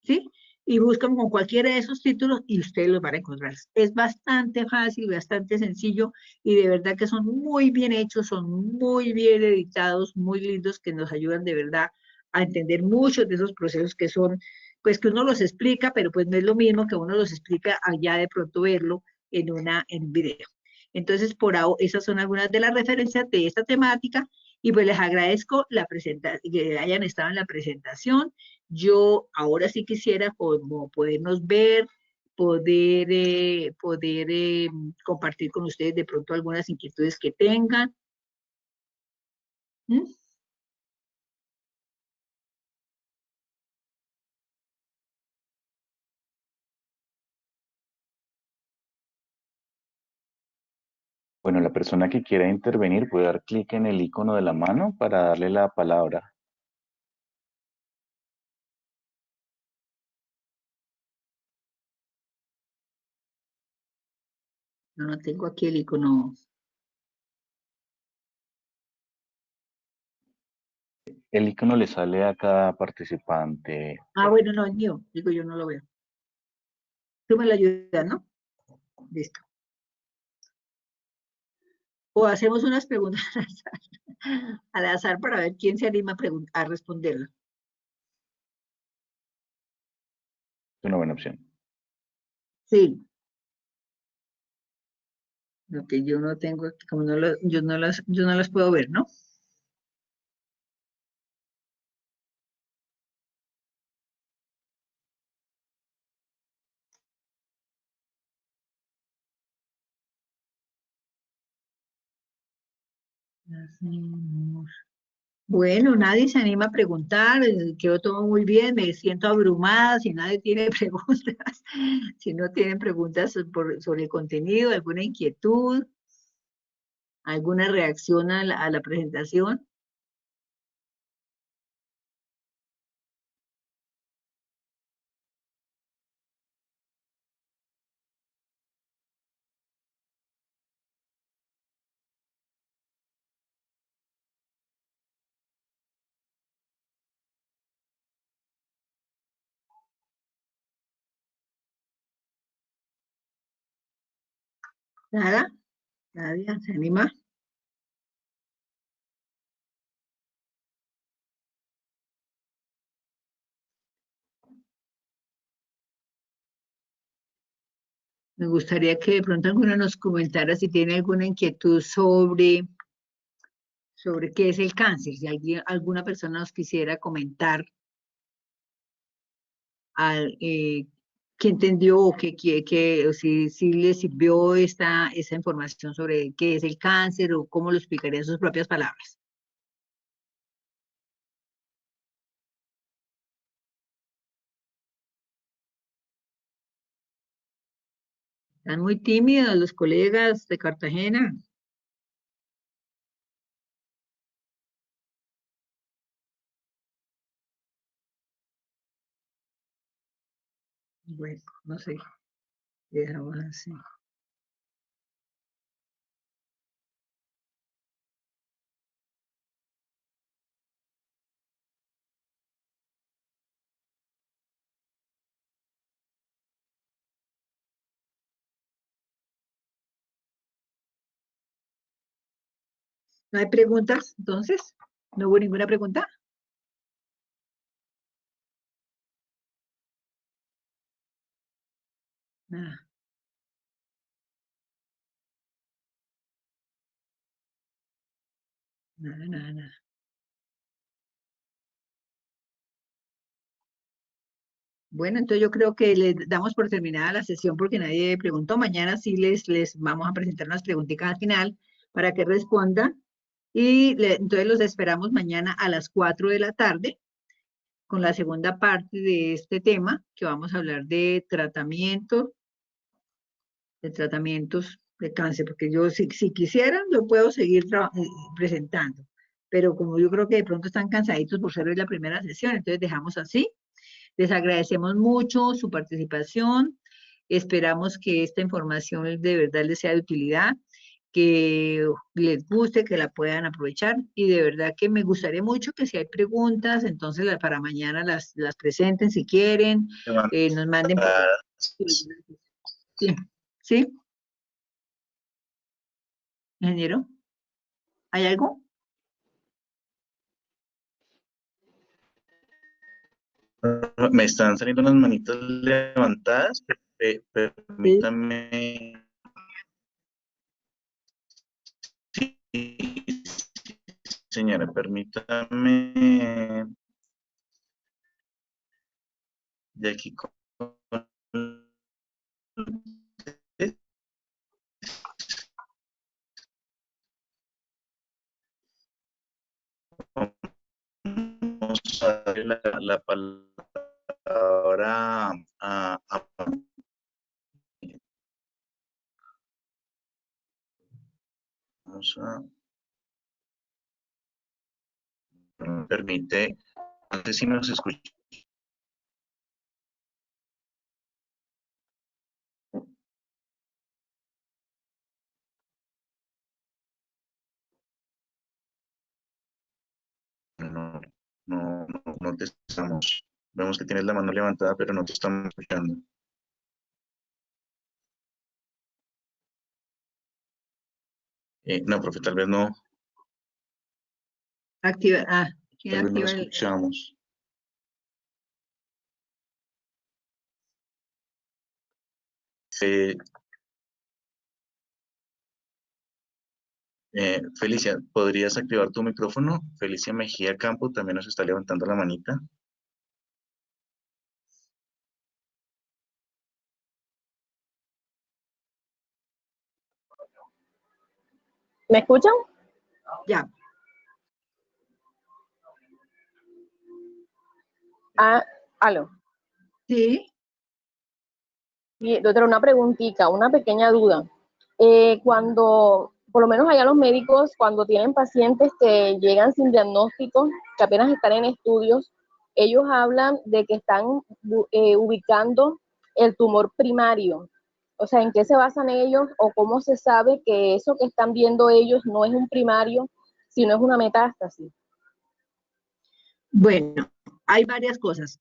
¿sí? Y buscan con cualquiera de esos títulos y ustedes los van a encontrar. Es bastante fácil, bastante sencillo, y de verdad que son muy bien hechos, son muy bien editados, muy lindos, que nos ayudan de verdad a entender muchos de esos procesos que son, pues que uno los explica, pero pues no es lo mismo que uno los explica allá de pronto verlo en un video. Entonces, esas son algunas de las referencias de esta temática, y pues les agradezco que hayan estado en la presentación. Yo ahora sí quisiera como podernos ver, poder compartir con ustedes de pronto algunas inquietudes que tengan. ¿Mm? Bueno, la persona que quiera intervenir puede dar clic en el icono de la mano para darle la palabra. No tengo aquí el icono. El icono le sale a cada participante. Ah, bueno, no, es mío. Digo, yo no lo veo. Tú me lo ayudas, ¿no? Listo. O hacemos unas preguntas al azar para ver quién se anima a responderlo. Es una buena opción. Sí. Lo que yo no tengo, como yo no las puedo ver, ¿no? Hacemos. Bueno, nadie se anima a preguntar, quedó todo muy bien, me siento abrumada si nadie tiene preguntas, si no tienen preguntas sobre el contenido, alguna inquietud, alguna reacción a la presentación. Nada, nadie se anima. Me gustaría que de pronto alguno nos comentara si tiene alguna inquietud sobre qué es el cáncer, si alguna persona nos quisiera comentar qué entendió o o si le sirvió esa información sobre qué es el cáncer o cómo lo explicaría en sus propias palabras. Están muy tímidos los colegas de Cartagena. Bueno, no sé, dejamos así. ¿No hay preguntas, entonces? ¿No hubo ninguna pregunta? Nada, nada, nada, nada. Bueno, entonces yo creo que les damos por terminada la sesión porque nadie preguntó. Mañana sí les vamos a presentar unas preguntitas al final para que respondan. Y entonces los esperamos mañana a las 4 de la tarde con la segunda parte de este tema, que vamos a hablar de tratamientos de cáncer, porque yo si quisieran, yo puedo seguir presentando, pero como yo creo que de pronto están cansaditos por ser hoy la primera sesión, entonces dejamos así. Les agradecemos mucho su participación. Esperamos que esta información de verdad les sea de utilidad, que les guste, que la puedan aprovechar. Y de verdad que me gustaría mucho que si hay preguntas, entonces para mañana las presenten si quieren, nos manden por... Sí, sí, ingeniero, ¿hay algo? Me están saliendo unas manitas levantadas. Sí. Permítame. Sí, señora, permítame. De aquí con la palabra a vamos a, me permite, no sé si nos escucha. No, no te estamos. Vemos que tienes la mano levantada, pero no te estamos escuchando. No, profe, tal vez no, Activa, ¿quién tal vez no lo activa el? escuchamos. Felicia, ¿podrías activar tu micrófono? Felicia Mejía Campo también nos está levantando la manita. ¿Me escuchan? Ya. Aló. Sí. Sí, doctora, una preguntita, una pequeña duda. Cuando, por lo menos allá los médicos, cuando tienen pacientes que llegan sin diagnóstico, que apenas están en estudios, ellos hablan de que están ubicando el tumor primario. O sea, ¿en qué se basan ellos o cómo se sabe que eso que están viendo ellos no es un primario, sino es una metástasis? Bueno, hay varias cosas.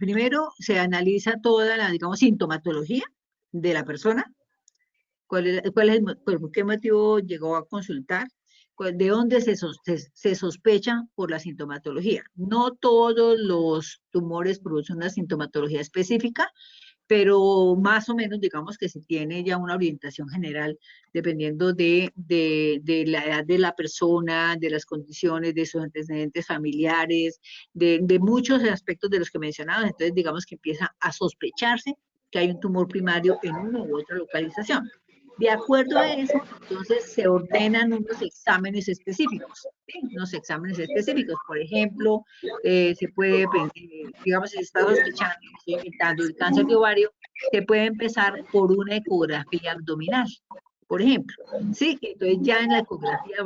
Primero, se analiza toda la, digamos, sintomatología de la persona. ¿Cuál es por qué motivo llegó a consultar? ¿De dónde se sospecha por la sintomatología? No todos los tumores producen una sintomatología específica, pero más o menos digamos que se tiene ya una orientación general dependiendo de la edad de la persona, de las condiciones, de sus antecedentes familiares, de muchos aspectos de los que mencionaba. Entonces digamos que empieza a sospecharse que hay un tumor primario en una u otra localización. De acuerdo a eso, entonces se ordenan unos exámenes específicos, ¿sí? Unos exámenes específicos. Por ejemplo, se puede, digamos, si se está sospechando, estoy inventando el cáncer de ovario, se puede empezar por una ecografía abdominal, por ejemplo. Sí, entonces ya en la ecografía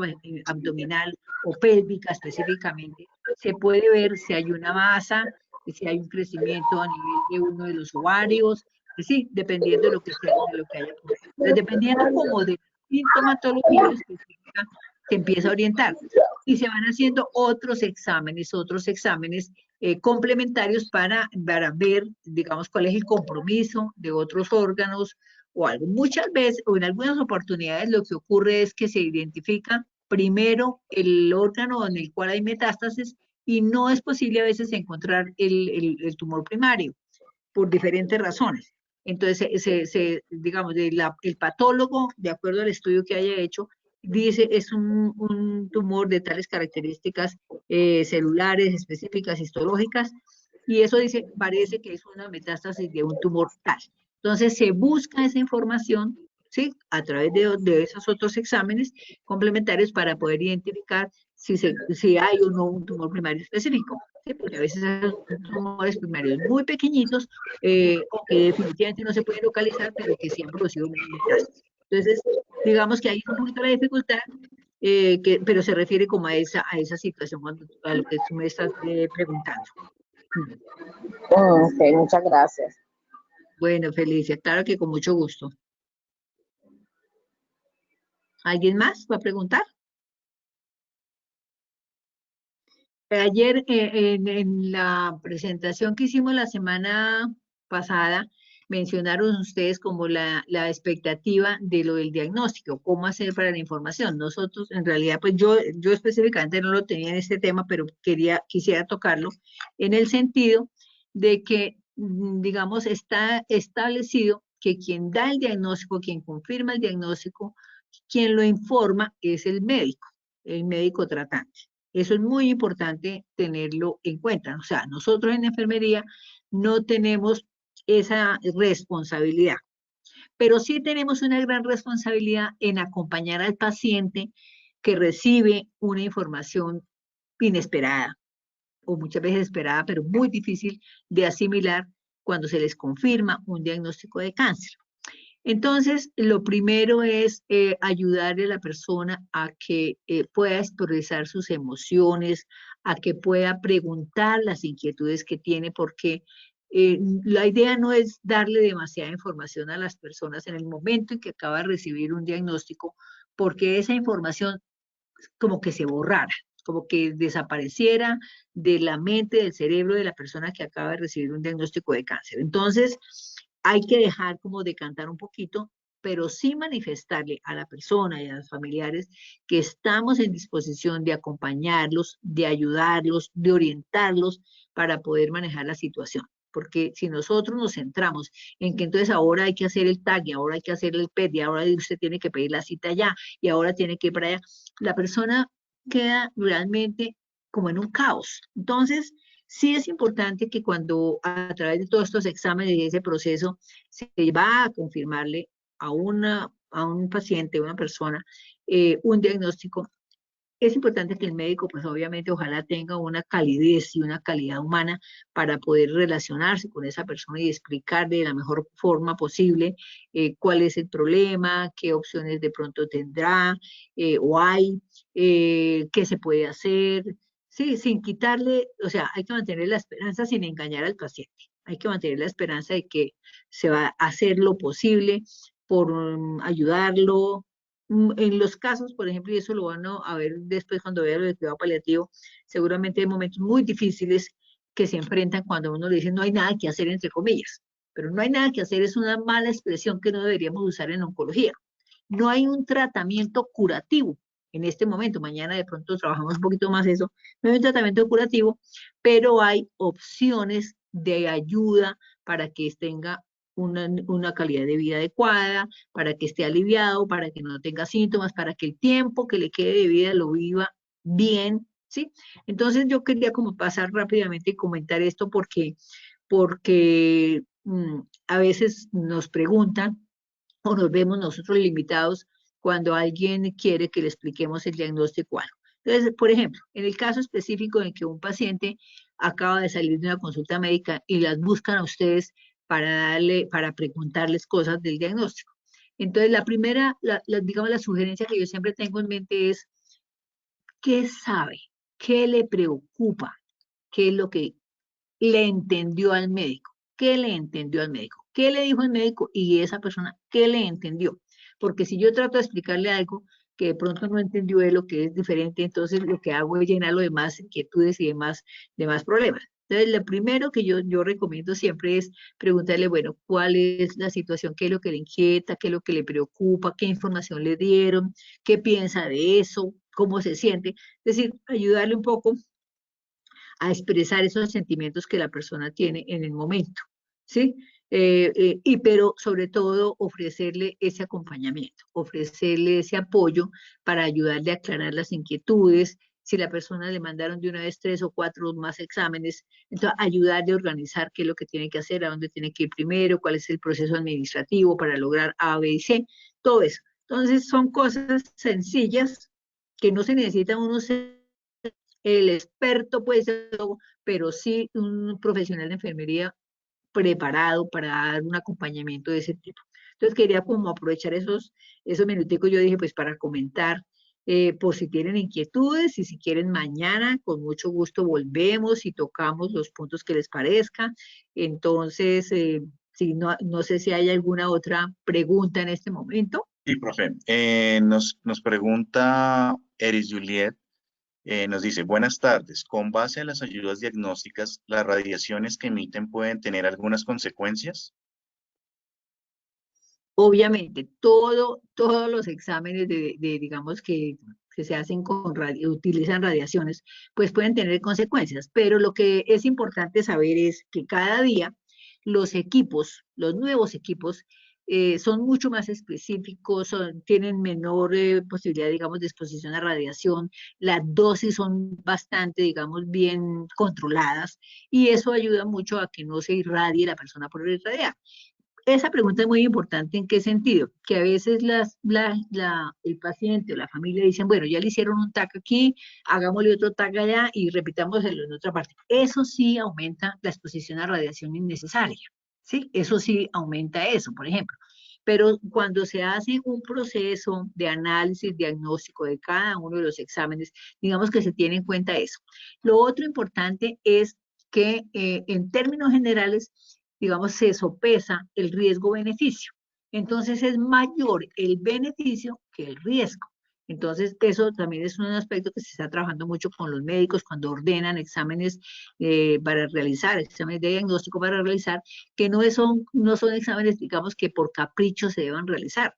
abdominal o pélvica específicamente, se puede ver si hay una masa, si hay un crecimiento a nivel de uno de los ovarios, sí, dependiendo de lo que sea, de lo que haya ocurrido. Entonces, dependiendo como de sintomatología específica, se empieza a orientar. Y se van haciendo otros exámenes complementarios para ver, digamos, cuál es el compromiso de otros órganos o algo. Muchas veces, o en algunas oportunidades, lo que ocurre es que se identifica primero el órgano en el cual hay metástasis y no es posible a veces encontrar el tumor primario por diferentes razones. Entonces, digamos, el patólogo, de acuerdo al estudio que haya hecho, dice es un tumor de tales características celulares específicas, histológicas, y eso dice, parece que es una metástasis de un tumor tal. Entonces, se busca esa información, ¿sí? A través de esos otros exámenes complementarios para poder identificar si hay o no un tumor primario específico. ¿Sí? Porque a veces hay tumores primarios muy pequeñitos o que definitivamente no se puede localizar, pero que sí han producido metástasis. Entonces, digamos que ahí es un poquito la dificultad, pero se refiere como a esa situación, a lo que tú me estás preguntando. Ok, muchas gracias. Bueno, Felicia, claro que con mucho gusto. ¿Alguien más va a preguntar? Ayer en la presentación que hicimos la semana pasada, mencionaron ustedes como la expectativa de lo del diagnóstico, cómo hacer para la información. Nosotros, en realidad, pues yo específicamente no lo tenía en este tema, pero quisiera tocarlo en el sentido de que, digamos, está establecido que quien da el diagnóstico, quien confirma el diagnóstico, quien lo informa es el médico tratante. Eso es muy importante tenerlo en cuenta. O sea, nosotros en enfermería no tenemos esa responsabilidad, pero sí tenemos una gran responsabilidad en acompañar al paciente que recibe una información inesperada o muchas veces esperada, pero muy difícil de asimilar cuando se les confirma un diagnóstico de cáncer. Entonces, lo primero es ayudarle a la persona a que pueda expresar sus emociones, a que pueda preguntar las inquietudes que tiene, porque la idea no es darle demasiada información a las personas en el momento en que acaba de recibir un diagnóstico, porque esa información como que se borrara, como que desapareciera de la mente, del cerebro de la persona que acaba de recibir un diagnóstico de cáncer. Entonces, hay que dejar como decantar un poquito, pero sí manifestarle a la persona y a los familiares que estamos en disposición de acompañarlos, de ayudarlos, de orientarlos para poder manejar la situación. Porque si nosotros nos centramos en que entonces ahora hay que hacer el TAC, y ahora hay que hacer el PET, y ahora usted tiene que pedir la cita allá, y ahora tiene que ir para allá, la persona queda realmente como en un caos. Entonces, sí es importante que cuando a través de todos estos exámenes y ese proceso se va a confirmarle a un paciente, a una persona, un diagnóstico, es importante que el médico, pues obviamente, ojalá tenga una calidez y una calidad humana para poder relacionarse con esa persona y explicarle de la mejor forma posible cuál es el problema, qué opciones de pronto tendrá o hay, qué se puede hacer, sí, sin quitarle, o sea, hay que mantener la esperanza sin engañar al paciente. Hay que mantener la esperanza de que se va a hacer lo posible por ayudarlo, en los casos, por ejemplo, y eso lo van a ver después cuando vean lo del cuidado paliativo, seguramente hay momentos muy difíciles que se enfrentan cuando uno le dice no hay nada que hacer, entre comillas. Pero no hay nada que hacer es una mala expresión que no deberíamos usar en oncología. No hay un tratamiento curativo en este momento. Mañana de pronto trabajamos un poquito más eso. No hay un tratamiento curativo, pero hay opciones de ayuda para que tenga una calidad de vida adecuada, para que esté aliviado, para que no tenga síntomas, para que el tiempo que le quede de vida lo viva bien, ¿sí? Entonces yo quería como pasar rápidamente y comentar esto porque a veces nos preguntan o nos vemos nosotros limitados cuando alguien quiere que le expliquemos el diagnóstico o algo. Entonces, por ejemplo, en el caso específico en que un paciente acaba de salir de una consulta médica y las buscan a ustedes para preguntarles cosas del diagnóstico. Entonces, la primera, digamos, la sugerencia que yo siempre tengo en mente es, ¿qué sabe? ¿Qué le preocupa? ¿Qué es lo que le entendió al médico? ¿Qué le entendió al médico? ¿Qué le dijo el médico? Y esa persona, ¿qué le entendió? Porque si yo trato de explicarle algo que de pronto no entendió él, lo que es diferente, entonces lo que hago es llenarlo de más inquietudes y de más problemas. Entonces, lo primero que yo recomiendo siempre es preguntarle, bueno, ¿cuál es la situación? ¿Qué es lo que le inquieta? ¿Qué es lo que le preocupa? ¿Qué información le dieron? ¿Qué piensa de eso? ¿Cómo se siente? Es decir, ayudarle un poco a expresar esos sentimientos que la persona tiene en el momento, ¿sí? Pero sobre todo ofrecerle ese acompañamiento, ofrecerle ese apoyo para ayudarle a aclarar las inquietudes. Si la persona le mandaron de una vez 3 o 4 más exámenes, entonces ayudarle a organizar qué es lo que tiene que hacer, a dónde tiene que ir primero, cuál es el proceso administrativo para lograr A, B y C, todo eso. Entonces son cosas sencillas que no se necesita uno ser el experto puede ser, pero sí un profesional de enfermería preparado para dar un acompañamiento de ese tipo. Entonces quería como aprovechar esos minuticos, yo dije pues para comentar, por si tienen inquietudes y si quieren mañana, con mucho gusto volvemos y tocamos los puntos que les parezca. Entonces, si no sé si hay alguna otra pregunta en este momento. Sí, profe. Nos pregunta Eris Juliet. Nos dice, buenas tardes. Con base a las ayudas diagnósticas, ¿las radiaciones que emiten pueden tener algunas consecuencias? Obviamente, todos los exámenes digamos, que se hacen utilizan radiaciones, pues pueden tener consecuencias, pero lo que es importante saber es que cada día los equipos, los nuevos equipos, son mucho más específicos, tienen menor posibilidad, digamos, de exposición a radiación, las dosis son bastante, digamos, bien controladas y eso ayuda mucho a que no se irradie la persona por irradiar. Esa pregunta es muy importante. ¿En qué sentido? Que a veces el paciente o la familia dicen, bueno, ya le hicieron un TAC aquí, hagámosle otro TAC allá y repitámoslo en otra parte. Eso sí aumenta la exposición a radiación innecesaria, ¿sí? Eso sí aumenta eso, por ejemplo. Pero cuando se hace un proceso de análisis diagnóstico de cada uno de los exámenes, digamos que se tiene en cuenta eso. Lo otro importante es que en términos generales, digamos, se sopesa el riesgo-beneficio. Entonces es mayor el beneficio que el riesgo. Entonces, eso también es un aspecto que se está trabajando mucho con los médicos cuando ordenan exámenes para realizar, exámenes de diagnóstico para realizar, que no son exámenes, digamos, que por capricho se deban realizar.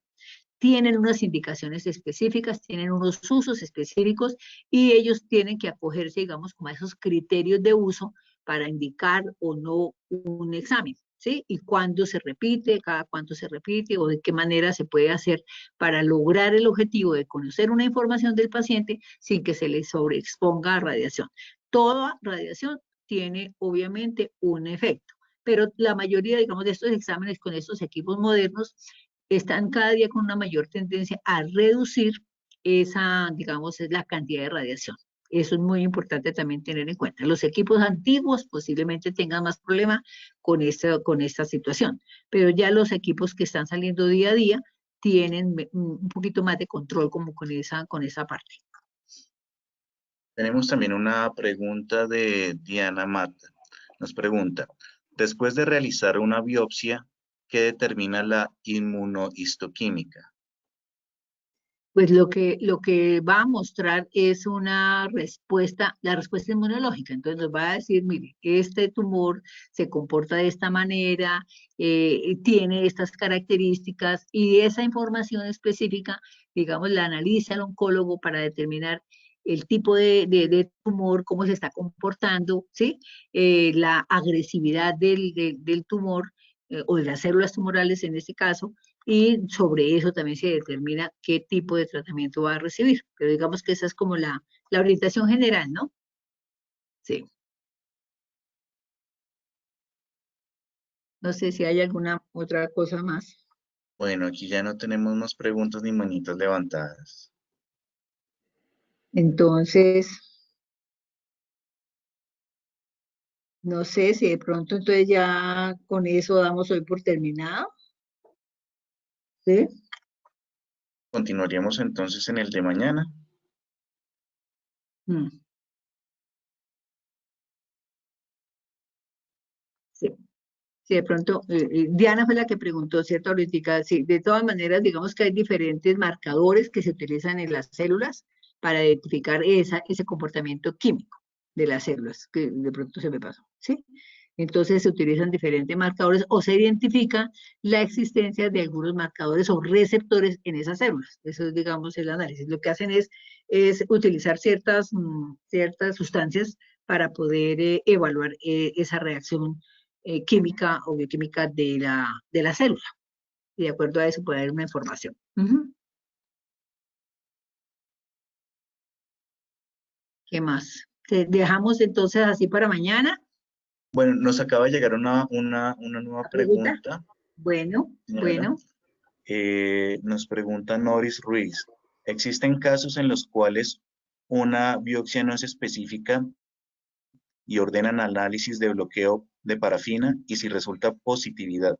Tienen unas indicaciones específicas, tienen unos usos específicos y ellos tienen que acogerse, digamos, como a esos criterios de uso para indicar o no un examen, ¿sí? Y cuándo se repite, cada cuánto se repite o de qué manera se puede hacer para lograr el objetivo de conocer una información del paciente sin que se le sobreexponga a radiación. Toda radiación tiene obviamente un efecto, pero la mayoría, digamos, de estos exámenes con estos equipos modernos están cada día con una mayor tendencia a reducir esa, digamos, es la cantidad de radiación. Eso es muy importante también tener en cuenta. Los equipos antiguos posiblemente tengan más problema con esta situación, pero ya los equipos que están saliendo día a día tienen un poquito más de control como con esa parte. Tenemos también una pregunta de Diana Mata. Nos pregunta, después de realizar una biopsia, ¿qué determina la inmunohistoquímica? Pues lo que va a mostrar es una respuesta, la respuesta inmunológica. Entonces nos va a decir, mire, este tumor se comporta de esta manera, tiene estas características y esa información específica, digamos, la analiza el oncólogo para determinar el tipo de tumor, cómo se está comportando, ¿sí? La agresividad del tumor o de las células tumorales en este caso, y sobre eso también se determina qué tipo de tratamiento va a recibir. Pero digamos que esa es como la orientación general, ¿no? Sí. No sé si hay alguna otra cosa más. Bueno, aquí ya no tenemos más preguntas ni manitas levantadas. Entonces, no sé si de pronto entonces ya con eso damos hoy por terminado. ¿Sí? Continuaríamos entonces en el de mañana. Mm, sí. Sí, de pronto, Diana fue la que preguntó, ¿cierto? Ahorita, sí, de todas maneras, digamos que hay diferentes marcadores que se utilizan en las células para identificar ese comportamiento químico de las células, que de pronto se me pasó, ¿sí? Entonces se utilizan diferentes marcadores o se identifica la existencia de algunos marcadores o receptores en esas células. Eso es, digamos, el análisis. Lo que hacen es utilizar ciertas sustancias para poder evaluar esa reacción química o bioquímica de la célula. Y de acuerdo a eso puede haber una información. ¿Qué más? ¿Te dejamos entonces así para mañana? Bueno, nos acaba de llegar una nueva ¿La pregunta? pregunta, Bueno, señora. bueno. Nos pregunta Noris Ruiz. ¿Existen casos en los cuales una biopsia no es específica y ordenan análisis de bloqueo de parafina y si resulta positividad?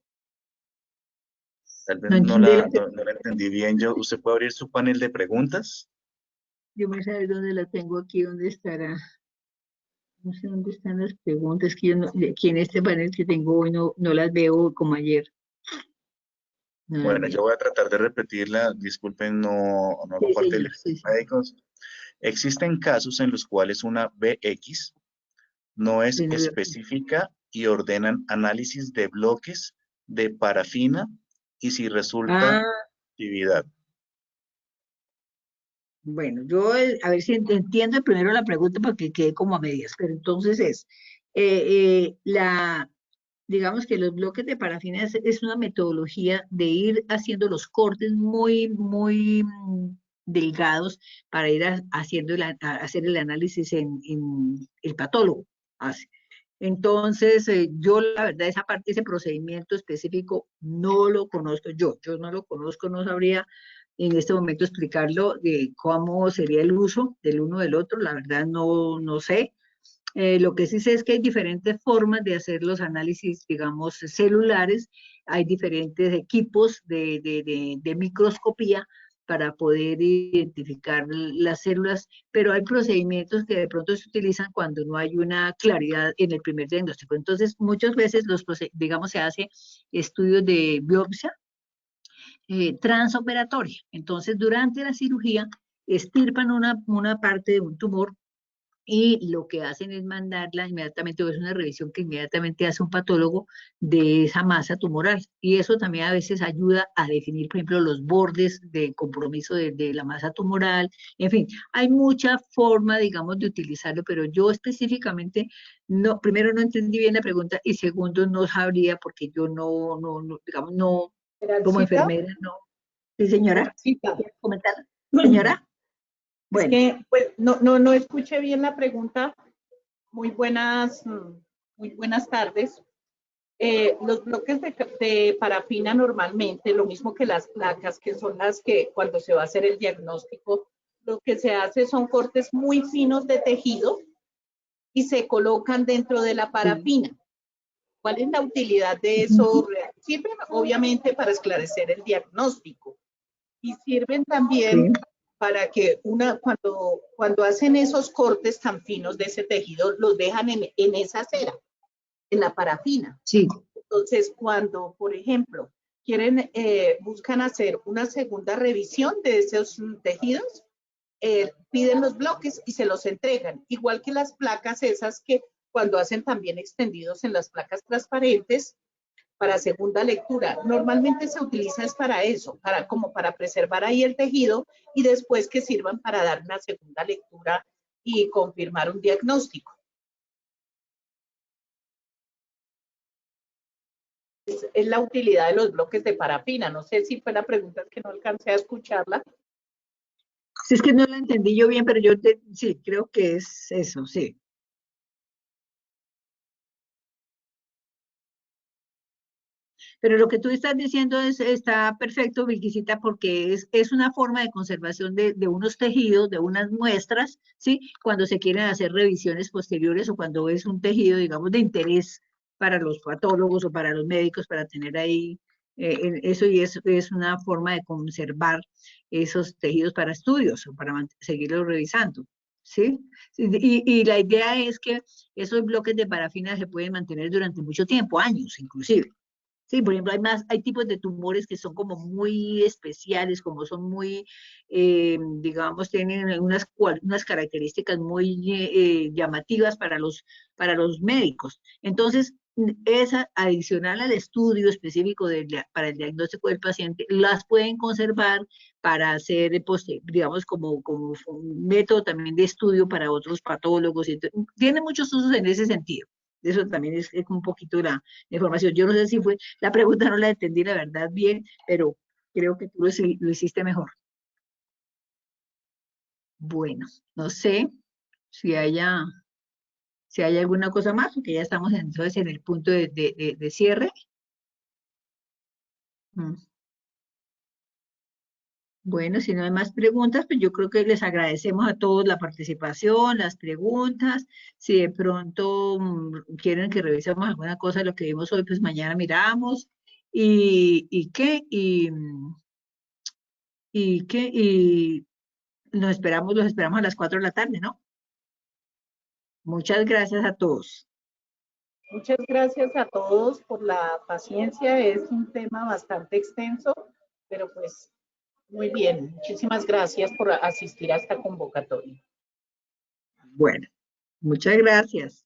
Tal vez No entendí la no la entendí bien. ¿Usted puede abrir su panel de preguntas? Yo me sabe dónde la tengo aquí, dónde estará. No sé dónde están las preguntas que yo no, aquí en este panel que tengo hoy no las veo como ayer. No las Bueno, yo veo. voy a tratar de repetirla. Disculpen, no hago Sí, parte del señor, equipo sí, de sí. médicos. Existen casos en los cuales una BX no es Sí, no veo. específica y ordenan análisis de bloques de parafina y si resulta Ah, actividad. bueno, yo a ver si entiendo primero la pregunta porque quedé como a medias, pero entonces digamos que los bloques de parafina es una metodología de ir haciendo los cortes muy delgados para ir haciendo hacer el análisis en el patólogo. Hace. Entonces, yo la verdad esa parte, ese procedimiento específico no lo conozco yo no lo conozco, no sabría en este momento explicarlo de cómo sería el uso del uno del otro, la verdad no sé. Lo que sí sé es que hay diferentes formas de hacer los análisis, digamos, celulares. Hay diferentes equipos de microscopía para poder identificar las células, pero hay procedimientos que de pronto se utilizan cuando no hay una claridad en el primer diagnóstico. Entonces, muchas veces digamos, se hace estudios de biopsia transoperatoria. Entonces, durante la cirugía, extirpan una parte de un tumor y lo que hacen es mandarla inmediatamente, o es una revisión que inmediatamente hace un patólogo de esa masa tumoral. Y eso también a veces ayuda a definir, por ejemplo, los bordes de compromiso de la masa tumoral. En fin, hay mucha forma, digamos, de utilizarlo, pero yo específicamente, no, primero no entendí bien la pregunta y segundo no sabría porque yo digamos, no, como Gracias. enfermera, no. Sí, señora. Cita. ¿Quiere comentar? Señora. Es Bueno. que pues, no escuché bien la pregunta. Muy buenas tardes. Los bloques de parafina normalmente, lo mismo que las placas, que son las que cuando se va a hacer el diagnóstico, lo que se hace son cortes muy finos de tejido y se colocan dentro de la parafina. ¿Cuál es la utilidad de eso? Sirven obviamente para esclarecer el diagnóstico y sirven también para que cuando hacen esos cortes tan finos de ese tejido, los dejan en esa cera, en la parafina. Sí. Entonces, cuando, por ejemplo, buscan hacer una segunda revisión de esos tejidos, piden los bloques y se los entregan, igual que las placas esas que cuando hacen también extendidos en las placas transparentes, para segunda lectura. Normalmente se utiliza es para eso, como para preservar ahí el tejido y después que sirvan para dar una segunda lectura y confirmar un diagnóstico. Es la utilidad de los bloques de parafina. No sé si fue la pregunta, es que no alcancé a escucharla. Sí, es que no la entendí yo bien, pero sí, creo que es eso, sí. Pero lo que tú estás diciendo está perfecto, Vilquisita, porque es una forma de conservación de unos tejidos, de unas muestras, ¿sí? Cuando se quieren hacer revisiones posteriores o cuando es un tejido, digamos, de interés para los patólogos o para los médicos, para tener ahí eso, y es una forma de conservar esos tejidos para estudios o para seguirlos revisando, ¿sí? Y la idea es que esos bloques de parafina se pueden mantener durante mucho tiempo, años inclusive. Sí, por ejemplo, hay tipos de tumores que son como muy especiales, como son muy, digamos, tienen unas características muy llamativas para los médicos. Entonces, esa adicional al estudio específico para el diagnóstico del paciente, las pueden conservar para hacer, pues, digamos, como un método también de estudio para otros patólogos. Tiene muchos usos en ese sentido. Eso también es un poquito la información. Yo no sé si fue, la pregunta no la entendí la verdad bien, pero creo que tú lo hiciste mejor. Bueno, no sé si hay alguna cosa más, porque ya estamos entonces en el punto de cierre. Bueno, si no hay más preguntas, pues yo creo que les agradecemos a todos la participación, las preguntas. Si de pronto quieren que revisemos alguna cosa de lo que vimos hoy, pues mañana miramos. ¿Y qué? Y los esperamos a las 4 de la tarde, ¿no? Muchas gracias a todos. Muchas gracias a todos por la paciencia. Es un tema bastante extenso, pero pues muy bien. Muchísimas gracias por asistir a esta convocatoria. Bueno, muchas gracias.